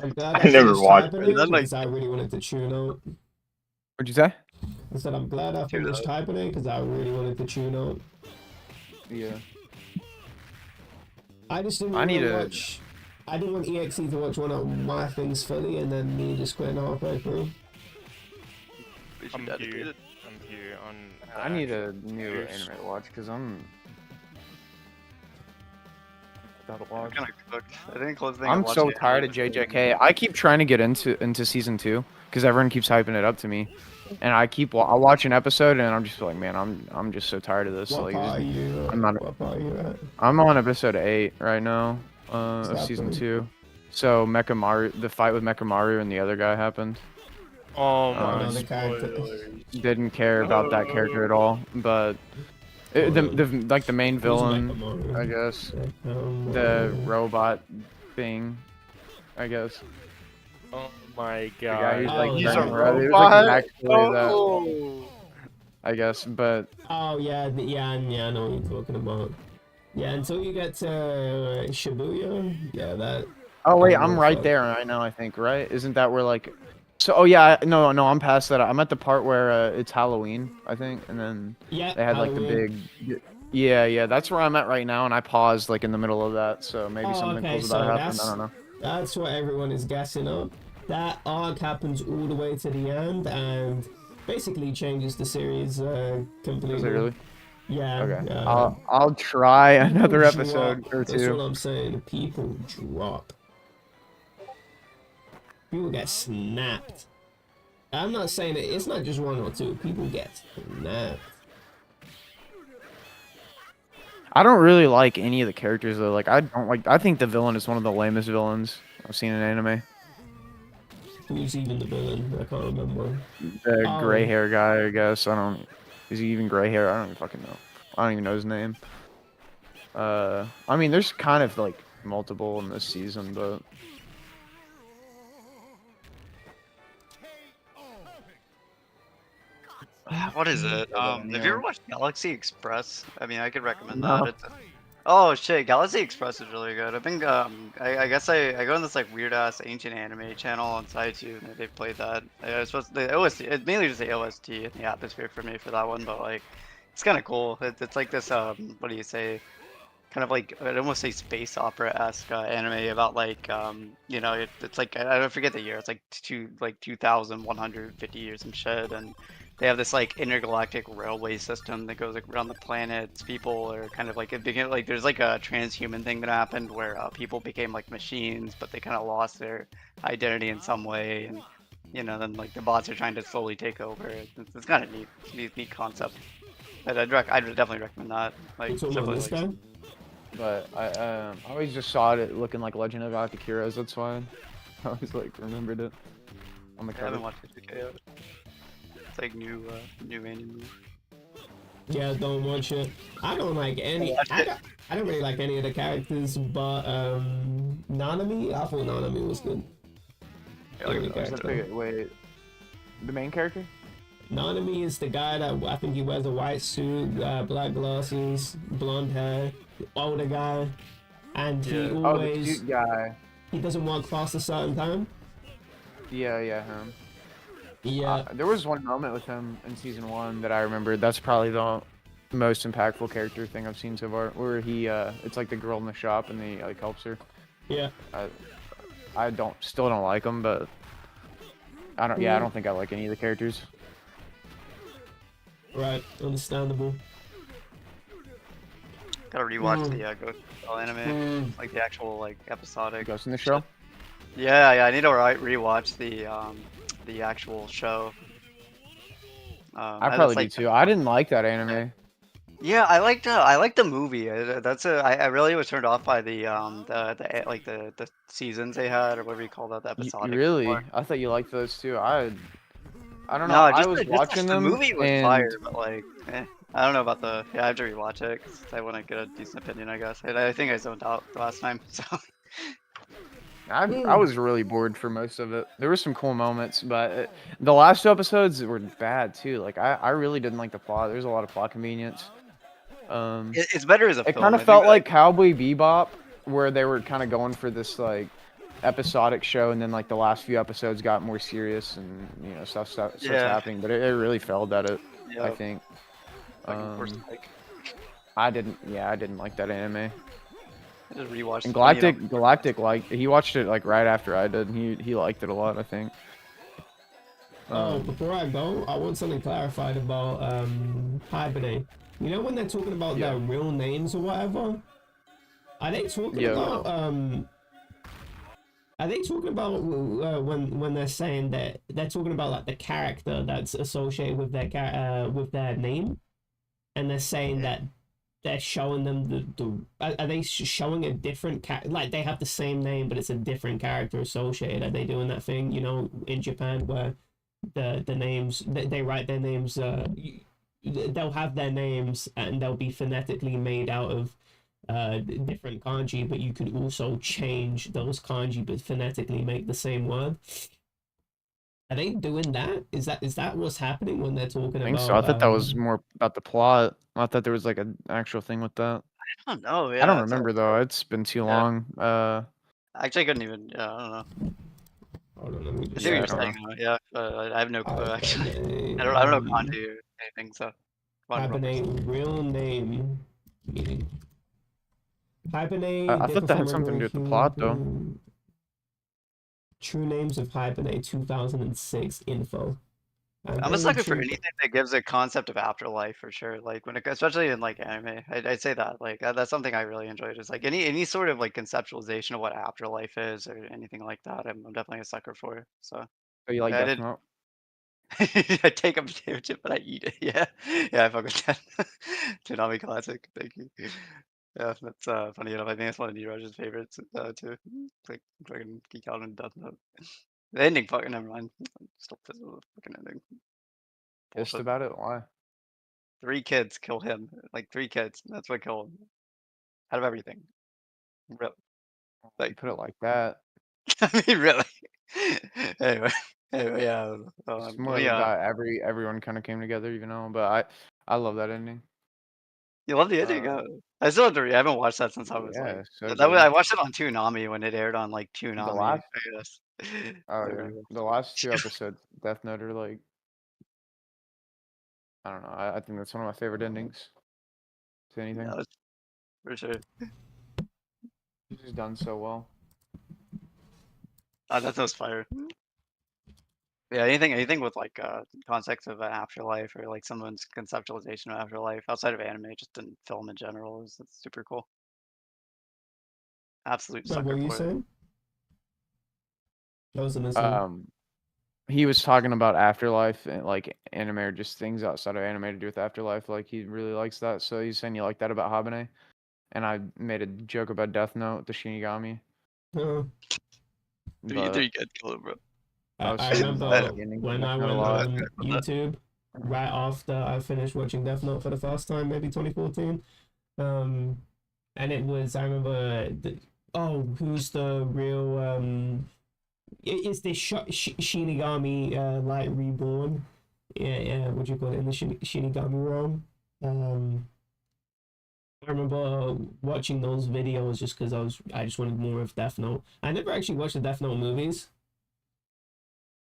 I'm glad
I never
finished
watched
typing
it.
it
Then, like-
because I really wanted to tune out.
What'd you say?
I said I'm glad I
Tune
finished
out.
typing it because I really wanted to tune out.
Yeah.
I just didn't
I
want
need
to
to-
watch. I didn't want EXE to watch one of my things fully and then me just quitting halfway through.
Is
I'm
you
here.
dedicated?
I'm here on.
I need a
actual
new
years.
anime to watch because I'm. Without a
I'm
watch.
kind of cooked. I didn't close the thing.
I'm
watched
so
it.
tired of JJK. I keep trying to get into season 2 because everyone keeps hyping it up to me, and I'll watch an episode and I'm just like, man, I'm just so tired of this.
What
Like,
part are you?
I'm not.
What part are you at?
I'm on episode 8 right now of
Stop
season
them.
2. So the fight with Mechamaru and the other guy happened.
Oh my
no, the character.
spoilers.
Didn't care about that character at all, but the main
Who's
villain,
Mechamaru?
I guess, the
Mechamaru.
robot thing, I guess.
Oh my
The guy
god.
who's like
Oh,
turning
he's a
red. It was
robot?
like the backstory of that,
Oh.
I guess, but
Oh yeah, yeah, I know what you're talking about. Yeah, until you get to Shibuya, yeah, that.
oh wait,
Oh,
I'm
no,
right
fuck.
there right now, I think, right? Isn't that where like so oh yeah, no, I'm past that. I'm at the part where it's Halloween, I think, and then
Yeah,
they had like the
Halloween.
big yeah, that's where I'm at right now, and I paused like in the middle of that, so maybe
Oh,
something
okay,
cool's
so
about to happen.
that's
I don't know.
that's what everyone is guessing up. That arc happens all the way to the end and basically changes the series completely.
Is it really?
Yeah.
Okay. I'll try another
people
episode
drop.
or
That's what
two.
I'm saying. People drop. People get snapped. I'm not saying it. It's not just 1 or 2. People get snapped.
I don't really like any of the characters though. Like I think the villain is one of the lamest villains I've seen in anime.
Who's even the villain? I can't remember.
The
Oh.
gray hair guy, I guess. I don't. Is he even gray hair? I don't even fucking know. I don't even know his name. I mean, there's kind of like multiple in this season, but
What is it? Have you ever
Yeah.
watched Galaxy Express? I mean, I could recommend
No.
that. Oh shit, Galaxy Express is really good. I think I guess I go on this like weird ass ancient anime channel on YouTube and they played that. It's supposed the OST. It's mainly just the OST and the atmosphere for me for that one, but like it's kind of cool. It's like this what do you say? Kind of like I'd almost say space opera-esque anime about like you know it's like I don't forget the year. It's like 2150 years and shit, and they have this like intergalactic railway system that goes like, around the planets. People are kind of like it begin like there's like a transhuman thing that happened where people became like machines, but they kind of lost their identity in some way, and you know then like the bots are trying to slowly take over. It's kind of neat concept. I'd definitely recommend that. Like,
You talking about
definitely,
this
like,
guy?
but I always just saw it looking like Legend of Galactic Heroes. That's why I always like remembered it on the
I haven't
cover.
watched it yet. It's like new anime.
Yeah, don't watch it. I don't like any. I don't really like any of the characters, but Nanami. I thought Nanami was good. The only character.
Wait, the main character?
Nanami is the guy that I think he wears a white suit, black glasses, blonde hair, older guy, and he
Oh, the
always
cute guy.
he doesn't walk past a certain time.
Yeah, him.
Yeah.
There was one moment with him in season 1 that I remembered. That's probably the most impactful character thing I've seen so far. Where he, it's like the girl in the shop and he like helps her.
Yeah.
I still don't like him, but I don't. Yeah, I don't think I like any of the characters.
Right. Understandable.
Gotta rewatch the Ghost in the Shell anime, like the actual like episodic.
Ghost in the Shell.
Yeah, I need to rewatch the actual show.
I probably do too. I didn't like that anime.
Yeah, I liked the movie. I really was turned off by the seasons they had or whatever you call that, the episodic.
Really?
part.
I thought you liked those too. I don't know.
No,
I
just
was
the,
watching
the
them
movie was
and
fire, but like, I don't know about the. Yeah, I have to rewatch it 'cause I want to get a decent opinion, I guess. I think I zoned out the last time, so.
I was really bored for most of it. There were some cool moments, but the last 2 episodes were bad too. Like I really didn't like the plot. There's a lot of plot convenience.
It's better as a
It
film.
kind
I
of
think
felt
that-
like Cowboy Bebop, where they were kind of going for this like episodic show, and then like the last few episodes got more serious, and you know stuff starts
Yeah.
happening. But it really failed at it. I
Yep.
think.
Fucking forced like.
I didn't like that anime.
I just rewatched.
And
you know,
Galactic like he watched it like right after I did. And he liked it a lot, I think.
Before I go, I want something clarified about Hibernate. You know when they're talking about their real names or whatever? Are they talking about Are they talking about when they're saying that they're talking about like the character that's associated with their name, and they're saying that they're showing them are they showing a different like they have the same name but it's a different character associated? Are they doing that thing, you know, in Japan where the names they write their names they'll have their names and they'll be phonetically made out of different kanji, but you could also change those kanji but phonetically make the same word? Are they doing that? Is that what's happening when they're talking
I think
about?
so. I thought that was more about the plot. I thought there was like an actual thing with that.
I don't know.
I don't remember though. It's been too long.
Actually, I couldn't even. Yeah, I don't know.
Hold on, let me
I see what you're
I don't
saying. Yeah, I have no clue actually.
Hibernate,
I don't know kanji or anything. So.
Hibernate real name meaning. Hibernate.
I thought that had something to do with the plot though.
True names of Hibernate 2006 info.
I'm a sucker for anything that gives a concept of afterlife for sure. Like when it, especially in like anime, I'd say that like that's something I really enjoyed. Is like any sort of like conceptualization of what afterlife is or anything like that. I'm definitely a sucker for. So.
Oh, you like
I
Death
did.
Note?
I take a potato chip, but I eat it. Yeah, yeah, I fuck with that. Tsunami classic. Thank you. Yeah, that's funny enough. I think that's one of Niraj's favorites too. Like fucking geek out on Death Note. The ending, fucking never mind. Still pissed with the fucking ending.
Pissed
Bullshit.
about it? Why?
3 kids kill him. Like 3 kids. That's what killed him. Out of everything. Really.
Like put it like that.
I mean, really. Anyway, yeah.
It's more
Yeah.
about everyone kind of came together, you know. But I love that ending.
You love the ending? I still have to I haven't watched that since I was
Yeah,
like.
so
That was,
good.
I watched it on Toonami when it aired on like Toonami.
last-
I guess.
Oh
Never
yeah,
really
the last 2 episodes, Death Note are like, I don't know. I think that's one of my favorite endings to anything.
Yeah, for sure.
It's just done so well.
That was fire. Yeah, anything with like context of an afterlife or like someone's conceptualization of afterlife outside of anime, just in film in general, is super cool. Absolute
What
sucker
were you
for it.
saying? That was amazing.
He was talking about afterlife and like anime or just things outside of anime to do with afterlife. Like he really likes that. So he's saying you like that about Habane, and I made a joke about Death Note, the Shinigami.
Three kids kill him, bro.
I remember when I went on YouTube right after I finished watching Death Note for the first time, maybe 2014. And it was, I remember, who's the real, it's the Shinigami Light Reborn. Yeah, what do you call it, in the Shinigami realm. I remember watching those videos just because I just wanted more of Death Note. I never actually watched the Death Note movies.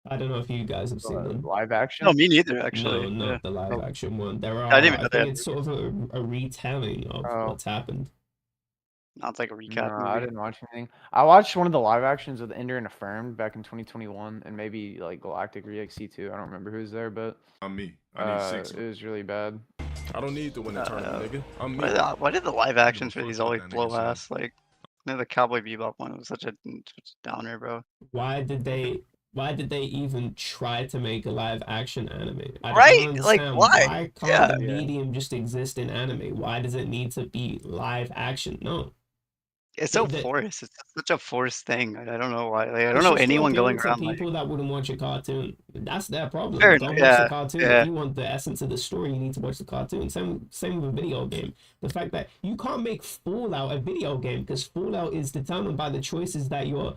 I don't know if you guys have seen them.
Live action?
No, me neither, actually.
No, not the live action one. There are.
I didn't even
I
know
think
that.
it's sort of a retelling of what's happened.
No, it's like a recap
No,
movie.
I didn't watch anything. I watched one of the live actions of Ender and Affirmed back in 2021, and maybe like Galactic ReXC too. I don't remember who's there, but
I'm me. I need 6.
It was really bad.
I don't need to win the tournament, nigga. I'm me.
Why did the live actions for these always blow ass? Like, the Cowboy Bebop one was such a downer, bro.
Why did they even try to make a live action anime? I
Right?
don't
Like,
understand.
why?
Why can't
Yeah.
the medium just exist in anime? Why does it need to be live action? No.
It's so
The-
forced. It's such a forced thing. I don't know why. Like, I don't
It's
know
just to
anyone
appeal
going
to
around like,
people that wouldn't watch a cartoon. That's their problem.
fair
Don't
enough.
watch the
Yeah,
cartoon. If
yeah.
you want the essence of the story, you need to watch the cartoon. Same with a video game. The fact that you can't make Fallout a video game because Fallout is determined by the choices that
You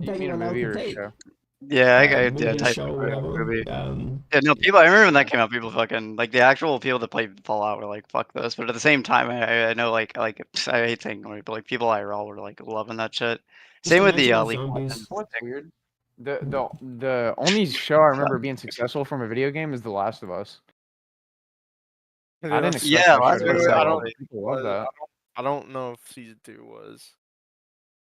you're
mean a
allowed
movie
to
or a
take.
show?
Yeah, yeah,
Movie,
type
show,
of
whatever.
movie. Yeah, no, people. I remember when that came out. People fucking like the actual people that played Fallout were like, "Fuck this," but at the same time, I know like I hate saying it, but like people IRL were like loving that shit.
Just
Same with the
imagine if
League of
zombies.
Legends.
What's weird? The only show I remember being successful from a video game is The Last of Us. I didn't expect
Yeah,
that show
Last
to
of
do
Us
that
I
well,
don't.
but people love that.
I don't know if season 2 was.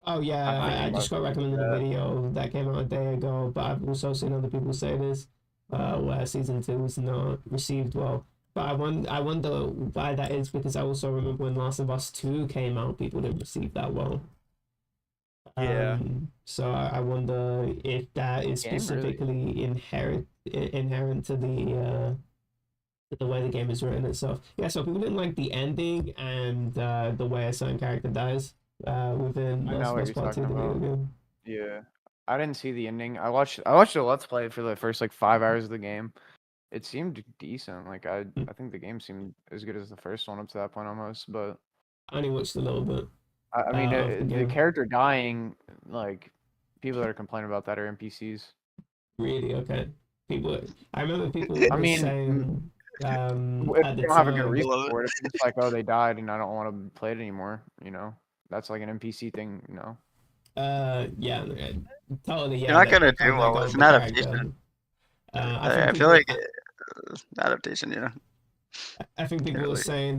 Oh yeah,
I think
I
it
just
must
got
be,
recommended a
yeah.
video that came out a day ago, but I've also seen other people say this, where season 2 was not received well. But I wonder why that is because I also remember when Last of Us 2 came out, people didn't receive that well.
Yeah.
So I wonder if that is
Game, really?
specifically inherent to the way the game is written itself. Yeah, so people didn't like the ending and the way a certain character dies within
I
Last
know
of
what
Us
you're
Part 2,
talking
the video
about.
game.
Yeah, I didn't see the ending. I watched the Let's Play for the first like 5 hours of the game. It seemed decent. Like I think the game seemed as good as the first one up to that point almost. But
I only watched a little bit.
I mean,
of the
the
game.
character dying, like people that are complaining about that are NPCs.
Really? Okay. People, I remember people
I
were
mean,
saying
if
at the
you don't have a good
time.
reason for it, if it's like, oh, they died and I don't want to play it anymore, that's like an NPC thing,
Yeah, totally. Yeah,
You're not
they
gonna
can't
do
let
well.
go
It's
of
an
the character.
adaptation.
I think
I feel
people,
like adaptation. Yeah.
I think people were
Really.
saying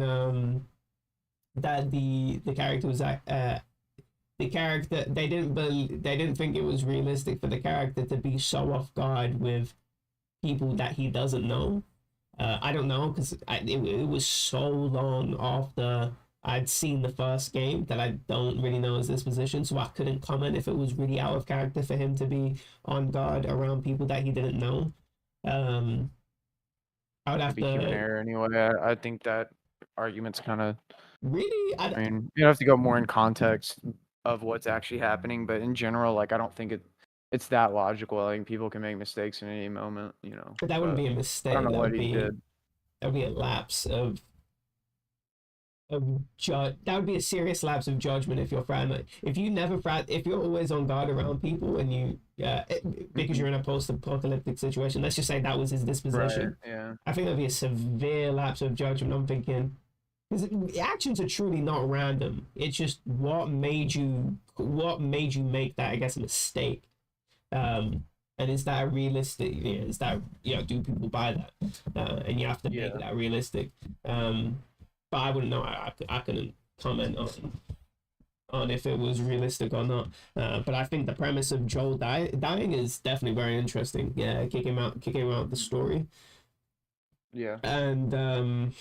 that the character was the character they didn't think it was realistic for the character to be so off guard with people that he doesn't know. I don't know because it was so long after I'd seen the first game that I don't really know his disposition, so I couldn't comment if it was really out of character for him to be on guard around people that he didn't know. I would have
be human
to
error anyway. I think that argument's kind of.
really.
I mean, you have to go more in context of what's actually happening, but in general, like I don't think it's that logical. Like people can make mistakes in any moment,
But that wouldn't
but
be a
I
mistake.
don't know
That
what
would
he
be
did.
a lapse of that would be a serious lapse of judgment if you're if you never if you're always on guard around people and you because you're in a post-apocalyptic situation. Let's just say that was his disposition.
Right, yeah.
I think that'd be a severe lapse of judgment. I'm thinking because actions are truly not random. It's just what made you make that, I guess, a mistake. And is that realistic? Is that do people buy that? And you have to make that realistic. But I wouldn't know. I couldn't comment on if it was realistic or not. But I think the premise of Joel dying is definitely very interesting. Yeah, kicking him out the story.
Yeah.
And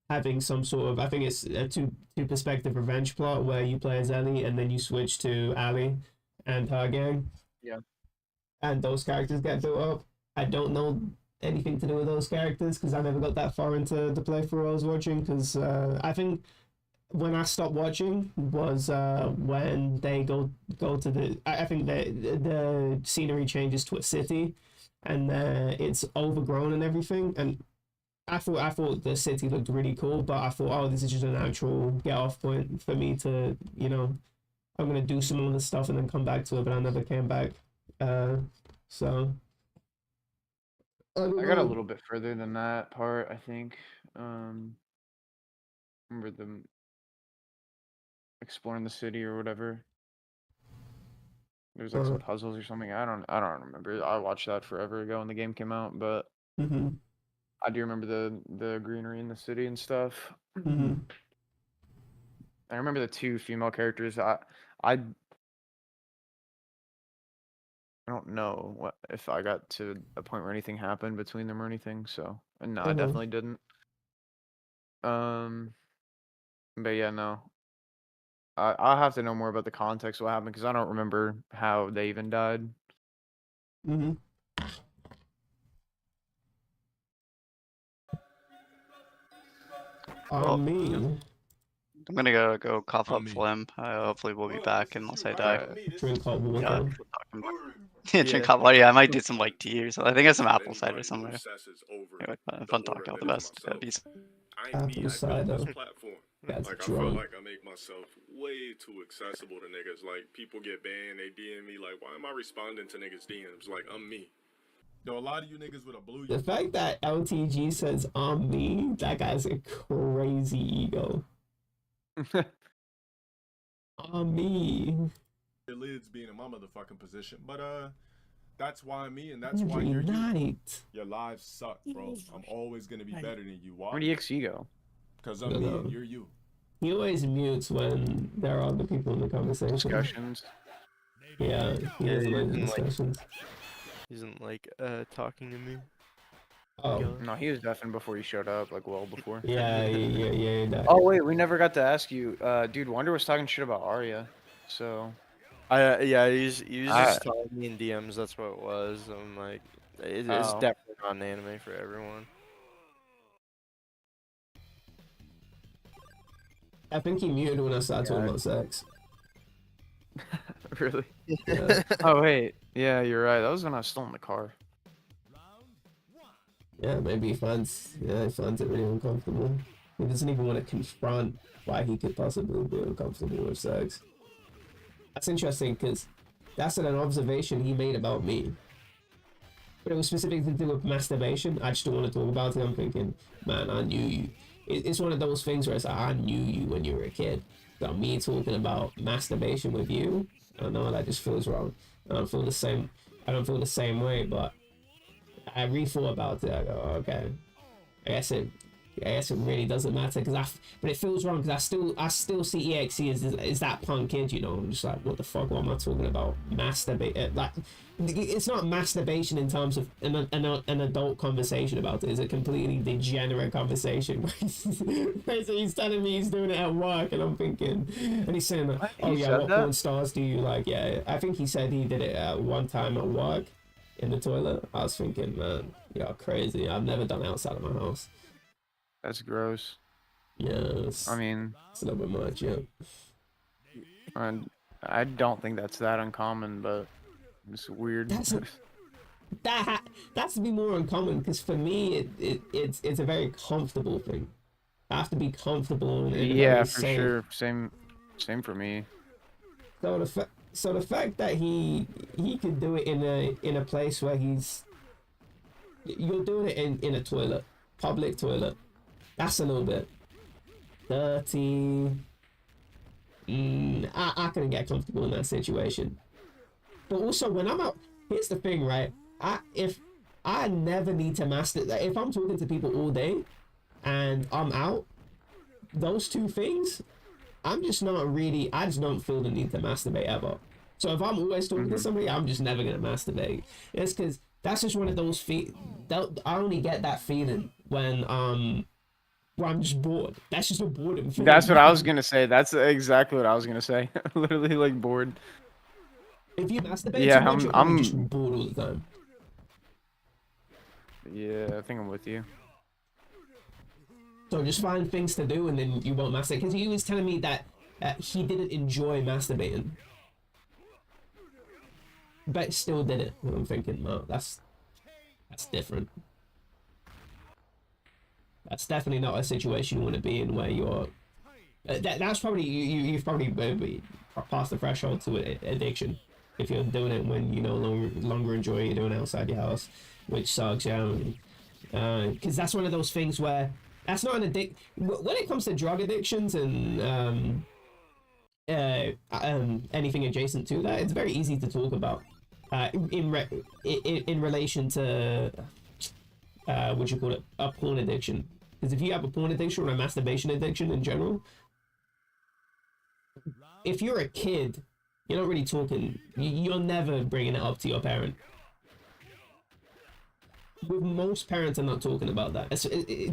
having some sort of, I think it's a two perspective revenge plot where you play as Ellie and then you switch to Allie and her gang.
Yeah.
And those characters get built up. I don't know anything to do with those characters because I never got that far into the playthrough I was watching because I think when I stopped watching was when they go to the I think the scenery changes to a city and it's overgrown and everything, and I thought the city looked really cool, but I thought, oh, this is just a natural get off point for me to, I'm gonna do some of the stuff and then come back to it, but I never came back. So
I got a little bit further than that part, I think. Remember them exploring the city or whatever. There was like some puzzles or something. I don't remember. I watched that forever ago when the game came out, but I do remember the greenery in the city and stuff. I remember the two female characters. I don't know what if I got to a point where anything happened between them or anything. So, and no, I definitely didn't. But yeah, no. I'll have to know more about the context of what happened because I don't remember how they even died.
Me.
I'm gonna go cough up phlegm. Hopefully we'll be back unless I die.
Drink hot water.
Yeah, drink hot water. Yeah, I might do some like tea or something. I think I have some apple cider somewhere. Anyway, fun talking. All the best. Yeah, peace.
Apple cider. That's
Like, I
drunk.
feel like I make myself way too accessible to niggas. Like, people get banned, they DM me, like, why am I responding to niggas' DMs? Like, I'm me. Yo, a lot of you niggas with a blue...
The fact that LTG says I'm me, that guy's a crazy ego. I'm me.
Your lids being in my motherfucking position. But, that's why I'm me, and that's why you're you. Your lives suck, bro. I'm always gonna be better than you. Why?
Where do EXE go?
Because I'm me and you're you.
He always mutes when there are other people in the conversation.
Discussions.
Yeah, he doesn't like the discussions.
He isn't like talking to me.
Oh.
No, he was deafened before he showed up, like well before.
Yeah.
Oh wait, we never got to ask you, dude. Wonder was talking shit about Arya, so.
Yeah, he's just telling me in DMs. That's what it was. I'm like, it's definitely not an anime for everyone.
I think he muted when I started talking about sex.
Really?
Yeah.
Oh wait, yeah, you're right. That was when I was still in the car.
Yeah, maybe he finds it really uncomfortable. He doesn't even want to confront why he could possibly be uncomfortable with sex. That's interesting because that's an observation he made about me. But it was specifically to do with masturbation. I just don't want to talk about it. I'm thinking, man, I knew you. It's one of those things where it's like, I knew you when you were a kid. So me talking about masturbation with you, I don't know, that just feels wrong. I don't feel the same way, but I re-thought about it. I go, oh, okay. I guess it really doesn't matter but it feels wrong because I still see EXE as that punk kid, you know. I'm just like, what the fuck? What am I talking about? Masturbate? Like, it's not masturbation in terms of an adult conversation about it. It's a completely degenerate conversation. He's telling me he's doing it at work, and I'm thinking, and he's saying, like, oh yeah, what porn stars do you like? Yeah, I think he said he did it at one time at work in the toilet. I was thinking, man, you're crazy. I've never done it outside of my house.
That's gross.
Yeah,
I mean,
it's a little bit much, yeah.
And I don't think that's that uncommon, but it's weird.
That's to be more uncommon because for me, it's a very comfortable thing. I have to be comfortable.
Yeah, for sure. Same for me.
So the fact that he could do it in a place where you're doing it in a toilet, public toilet. That's a little bit dirty. I couldn't get comfortable in that situation. But also, when I'm out, here's the thing, right? If I never need to masturbate, if I'm talking to people all day and I'm out, those two things, I just don't feel the need to masturbate ever. So if I'm always talking to somebody, I'm just never gonna masturbate. It's because that's just one of those I only get that feeling when I'm just bored. That's just a boredom feeling.
That's what I was gonna say. That's exactly what I was gonna say. Literally, like, bored.
If you masturbate
yeah,
too much, I'm just bored all the time.
Yeah, I think I'm with you.
So just find things to do and then you won't masturbate. Because he was telling me that he didn't enjoy masturbating. But still did it. And I'm thinking, no, that's different. That's definitely not a situation you want to be in where you're... that's probably... You've probably passed the threshold to addiction. If you're doing it when you no longer enjoy it, you're doing it outside your house. Which sucks, yeah. Because that's one of those things where... That's not an addiction. When it comes to drug addictions and anything adjacent to that, it's very easy to talk about. In relation to... what you call it? A porn addiction. Because if you have a porn addiction or a masturbation addiction in general, if you're a kid, you're not really talking, you're never bringing it up to your parent. With most parents, I'm not talking about that.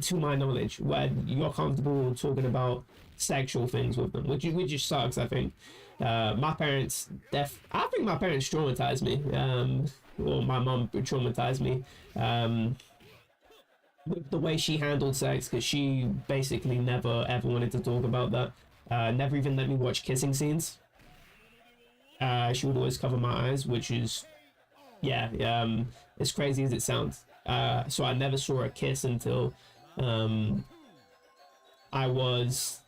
To my knowledge, where you're comfortable talking about sexual things with them, which just sucks, I think. My parents, I think my parents traumatized me. Or my mom traumatized me. With the way she handled sex, because she basically never ever wanted to talk about that. Never even let me watch kissing scenes. She would always cover my eyes, which is, yeah, as crazy as it sounds. So I never saw a kiss until I was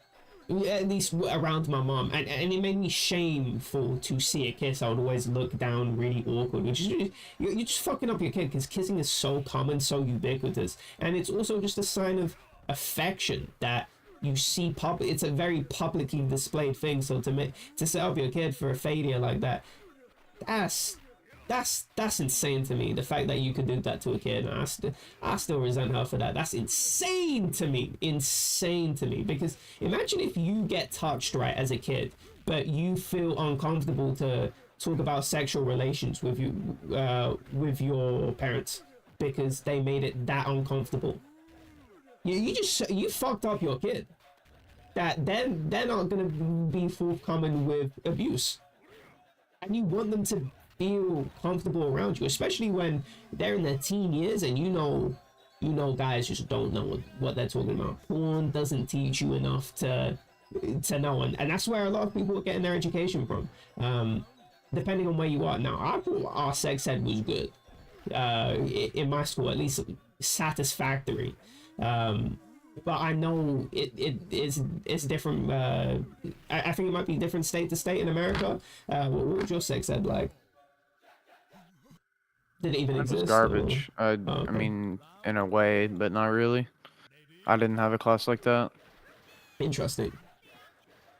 at least around my mom, and it made me shameful to see a kiss. I would always look down, really awkward, which is you're just fucking up your kid, because kissing is so common, so ubiquitous, and it's also just a sign of affection that you see it's a very publicly displayed thing. So to set up your kid for a failure like that, that's insane to me. The fact that you could do that to a kid, and I still resent her for that. That's insane to me. Because imagine if you get touched right as a kid, but you feel uncomfortable to talk about sexual relations with your parents because they made it that uncomfortable. You fucked up your kid. That then they're not gonna be forthcoming with abuse, and you want them to feel comfortable around you, especially when they're in their teen years, and you know guys just don't know what they're talking about. Porn doesn't teach you enough to know, and that's where a lot of people are getting their education from. Depending on where you are. Now, I thought our sex ed was good. In my school, at least satisfactory. But I know it's different. I think it might be different state to state in America. What was your sex ed like? Did it even exist?
It was garbage.
Okay.
I mean, in a way, but not really. I didn't have a class like that.
Interesting.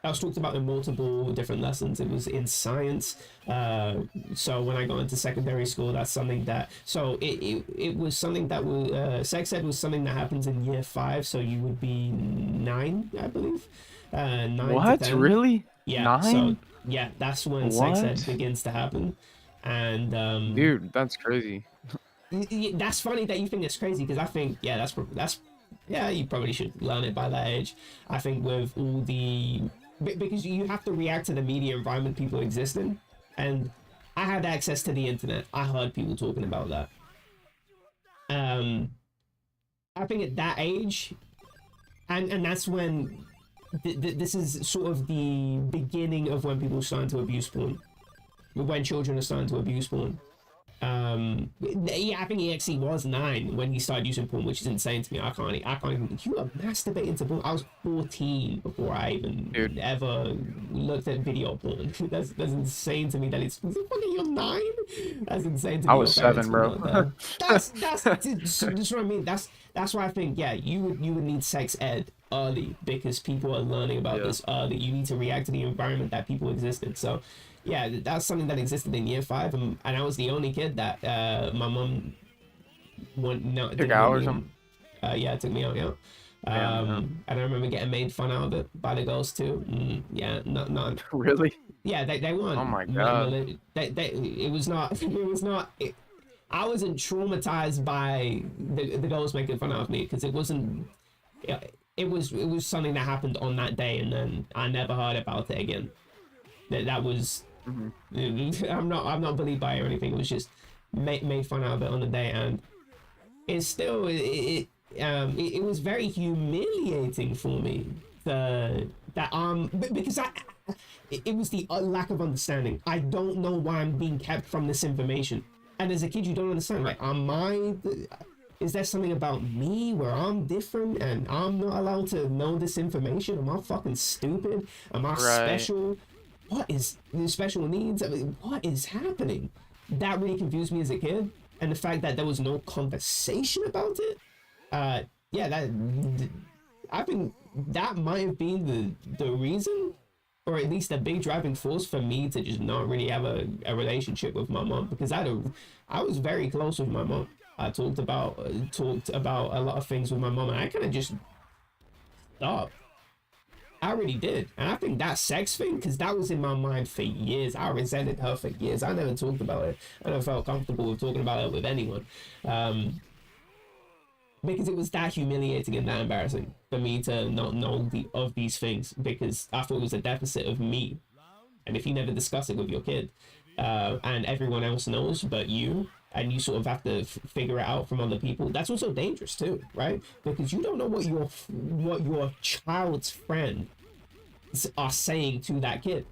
I was talked about in multiple different lessons. It was in science. So when I got into secondary school, that's something that. So it was something that was sex ed was something that happens in year 5. So you would be 9, I believe. 9
what?
to 10.
Really?
Yeah.
9?
So yeah, that's when
What?
sex ed begins to happen. And
dude, that's crazy.
That's funny that you think it's crazy, because I think that's you probably should learn it by that age. I think with all the. Because you have to react to the media environment people exist in, and I had access to the internet. I heard people talking about that. I think at that age, and that's when this is sort of the beginning of when people are starting to abuse porn, when children are starting to abuse porn. Yeah, I think he actually was 9 when he started using porn, which is insane to me. I can't even. You are masturbating to porn. I was 14 before I even ever looked at video porn. That's insane to me. That it's fucking you're 9. That's insane to me.
I was 7, bro.
That's what I mean. That's why I think you would need sex ed early, because people are learning about this early. You need to react to the environment that people exist in. So. Yeah, that's something that existed in year 5, and I was the only kid that my mom
took out or something.
Yeah, it took me out. Yeah, and I remember getting made fun of it by the girls too. Yeah, not
really.
Yeah, they weren't.
Oh my god.
It was not. I wasn't traumatized by the girls making fun of me, because it wasn't. It was something that happened on that day, and then I never heard about it again. That was. I'm not bullied by it or anything. It was just made fun of it on the day, and it's still it was very humiliating for me. Because it was the lack of understanding. I don't know why I'm being kept from this information, and as a kid you don't understand. Like, is there something about me where I'm different and I'm not allowed to know this information? Am I fucking stupid? Am I special? What is special needs? I mean, what is happening? That really confused me as a kid, and the fact that there was no conversation about it. I think that might have been the reason, or at least a big driving force for me to just not really have a relationship with my mom, because I was very close with my mom. I talked about a lot of things with my mom, and I kind of just stopped. I really did. And I think that sex thing, because that was in my mind for years. I resented her for years. I never talked about it. I never felt comfortable with talking about it with anyone. Because it was that humiliating and that embarrassing for me to not know of these things, because I thought it was a deficit of me. And if you never discuss it with your kid, and everyone else knows but you, and you sort of have to figure it out from other people, that's also dangerous too, right? Because you don't know what your child's friend are saying to that kid.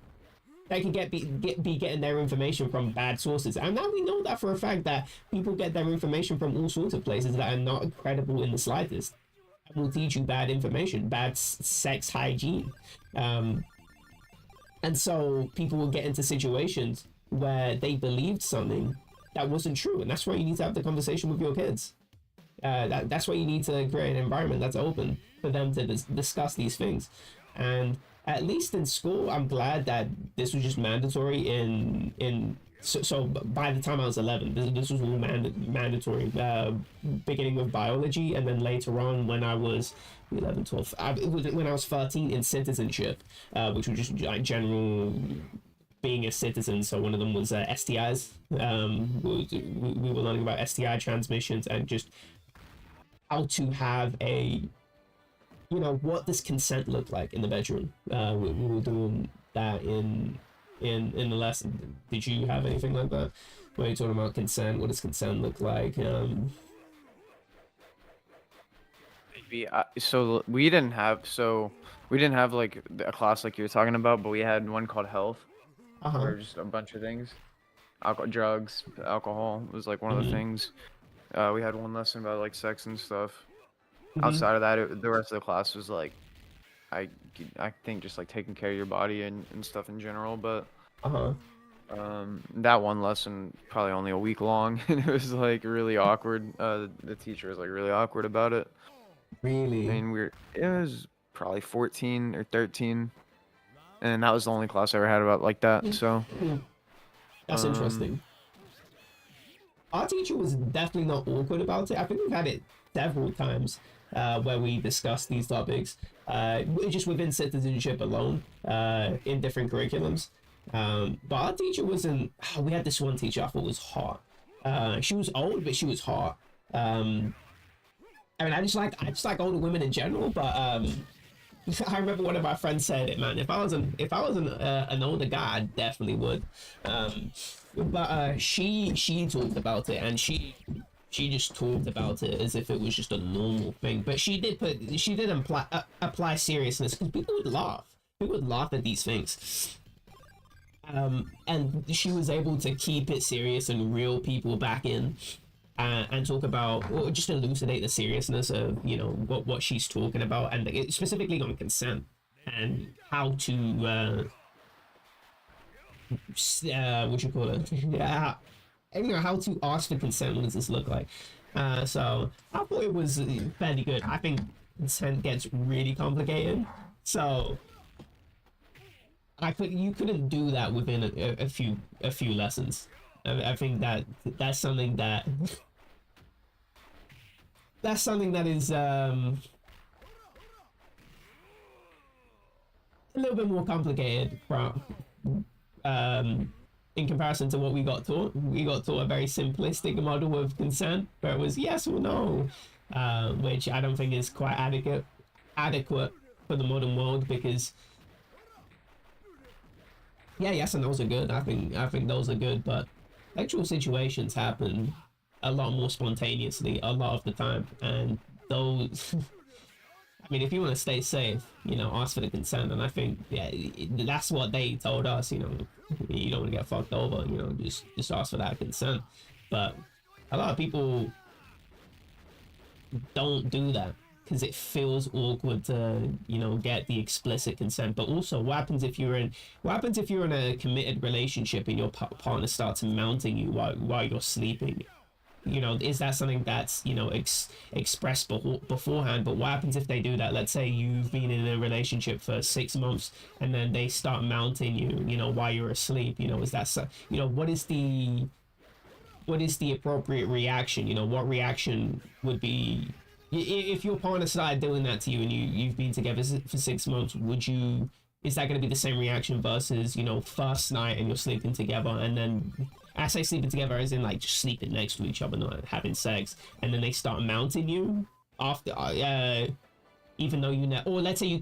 They can be getting their information from bad sources, and now we know that for a fact that people get their information from all sorts of places that are not credible in the slightest. And will teach you bad information, bad sex hygiene, and so people will get into situations where they believed something that wasn't true, and that's why you need to have the conversation with your kids. That's why you need to create an environment that's open for them to discuss these things. And at least in school, I'm glad that this was just mandatory so by the time I was 11, this was all mandatory, beginning with biology, and then later on when I was 11, 12, when I was 13 in citizenship, which was just like general being a citizen. So one of them was STIs. We were learning about STI transmissions and just how to have what does consent look like in the bedroom. We were doing that in the lesson. Did you have anything like that? Where you're talking about consent, what does consent look like?
So we didn't have like a class like you're talking about, but we had one called health, where just a bunch of things, drugs, alcohol was like one of the things. We had one lesson about like sex and stuff. Outside of that, the rest of the class was like, I think just like taking care of your body and stuff in general. But that one lesson probably only a week long, and it was like really awkward. The teacher was like really awkward about it.
Really?
I mean, it was probably 14 or 13, and that was the only class I ever had about like that. So
that's interesting. Our teacher was definitely not awkward about it. I think we've had it several times where we discussed these topics, just within citizenship alone, in different curriculums. But our teacher wasn't. We had this one teacher I thought was hot. She was old, but she was hot. I mean, I just like older women in general. But I remember one of my friends said it, man. If I was an older guy, I definitely would. But she talked about it, and she just talked about it as if it was just a normal thing. But she did apply seriousness, because people would laugh. People would laugh at these things. And she was able to keep it serious and reel people back in, and talk about, or just elucidate the seriousness of what she's talking about, and specifically on consent and how to what you call it, how to ask for consent. What does this look like? So I thought it was fairly good. I think consent gets really complicated, so you couldn't do that within a few lessons. I think that's something that is a little bit more complicated from in comparison to what we got taught. We got taught a very simplistic model of consent, where it was yes or no, which I don't think is quite adequate for the modern world, because yes and no's are good. I think those are good, but actual situations happen a lot more spontaneously a lot of the time, and those I mean, if you want to stay safe, ask for the consent. And I think that's what they told us. You don't want to get fucked over, just ask for that consent. But a lot of people don't do that because it feels awkward to get the explicit consent. But also, what happens if you're in a committed relationship and your partner starts mounting you while you're sleeping? Is that something that's expressed beforehand? But what happens if they do that? Let's say you've been in a relationship for 6 months and then they start mounting you while you're asleep. Is that what is the appropriate reaction? What reaction would be if your partner started doing that to you and you've been together for 6 months? Is that going to be the same reaction versus first night and you're sleeping together, and then I say sleeping together as in like just sleeping next to each other, not having sex, and then they start mounting you after even though or let's say you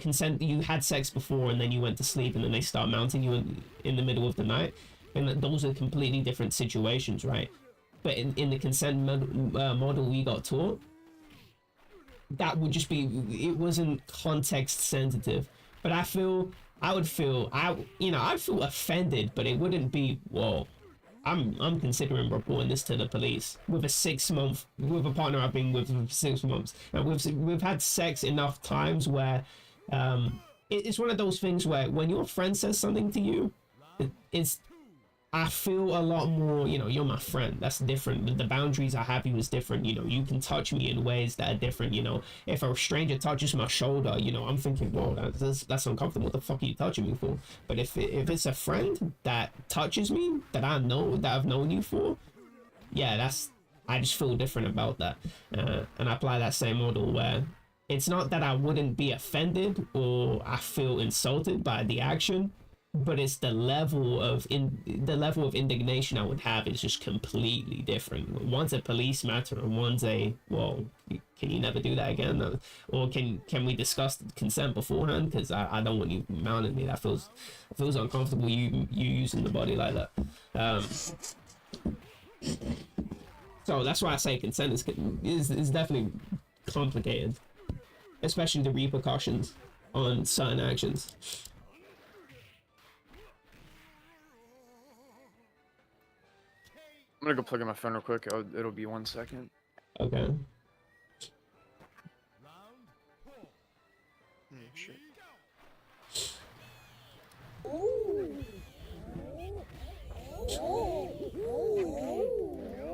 had sex before and then you went to sleep, and then they start mounting you in the middle of the night, and those are completely different situations, right? But in the consent model we got taught, that would just be, it wasn't context sensitive. But I feel I'd feel offended, but it wouldn't be, whoa, I'm considering reporting this to the police with a partner I've been with for 6 months, and we've had sex enough times where it's one of those things where when your friend says something to you, I feel a lot more, you're my friend. That's different. The boundaries I have you is different. You can touch me in ways that are different. If a stranger touches my shoulder, I'm thinking, whoa, that's uncomfortable. What the fuck are you touching me for? But if it's a friend that touches me, that I've known you for, yeah, I just feel different about that. And I apply that same model where it's not that I wouldn't be offended or I feel insulted by the action, but it's the level of indignation I would have is just completely different. One's a police matter and one's a, well, can you never do that again? Or can we discuss consent beforehand? Because I don't want you mounting me. That feels uncomfortable. You using the body like that. So that's why I say consent is definitely complicated, especially the repercussions on certain actions.
I'm gonna go plug in my phone real quick. It'll be 1 second.
Okay.
Shit.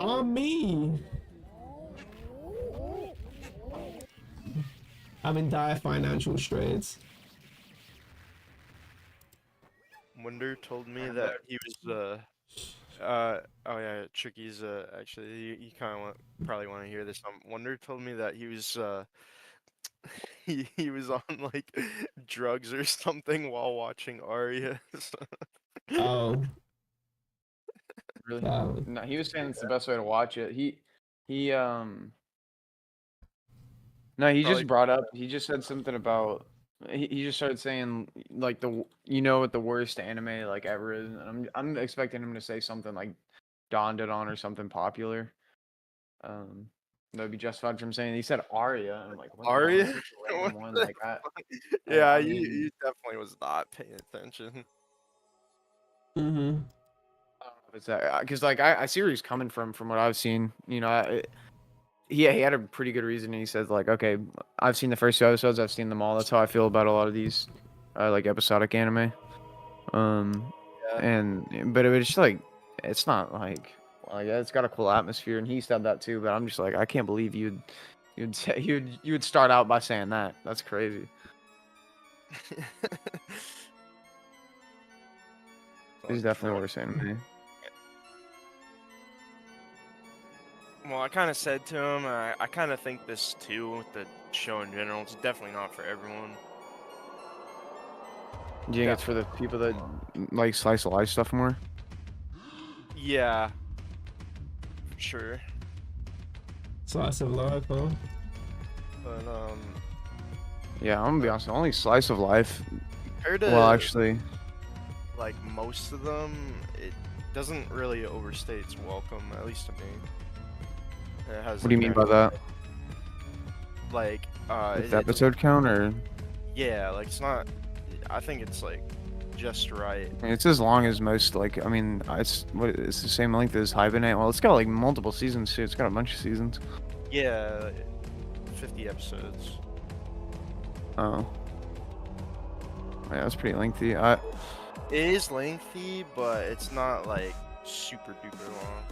On me. I'm in dire financial straits.
Wonder told me that he was oh yeah, Tricky's actually you kind of probably want to hear this. Wonder told me that he was he was on like drugs or something while watching Arya.
Oh.
Really? No, he was saying it's the best way to watch it. No, he just brought up. He just said something about. He just started saying like what the worst anime like ever is, and I'm expecting him to say something like Dawn did on or something popular. That'd be justified from saying. He said Arya, and I'm like, what
Arya?
One like that.
Yeah,
I mean,
you definitely was not paying attention.
Mm-hmm.
It's that because like I see where he's coming from what I've seen. He had a pretty good reason. And he said like, okay, I've seen the first 2 episodes. I've seen them all. That's how I feel about a lot of these like episodic anime. But it was just like it's not like it's got a cool atmosphere, and he said that too. But I'm just like, I can't believe you'd start out by saying that. That's crazy. He's definitely worse than me.
Well, I kind of said to him, I kind of think this too with the show in general. It's definitely not for everyone.
Do you think it's for the people that like slice of life stuff more?
Yeah, for sure.
Slice of life, huh?
But
yeah, I'm gonna be honest. Only slice of life.
Well,
actually,
like most of them, it doesn't really overstay its welcome, at least to me. It has.
What do you mean by that?
Like,
the episode count, or?
Yeah, like it's not. I think it's like just right.
It's as long as most. Like, I mean, it's the same length as Hibernate. Well, it's got like multiple seasons too. It's got a bunch of seasons.
Yeah, 50 episodes.
Oh. Yeah, that's pretty lengthy.
It is lengthy, but it's not like super duper long.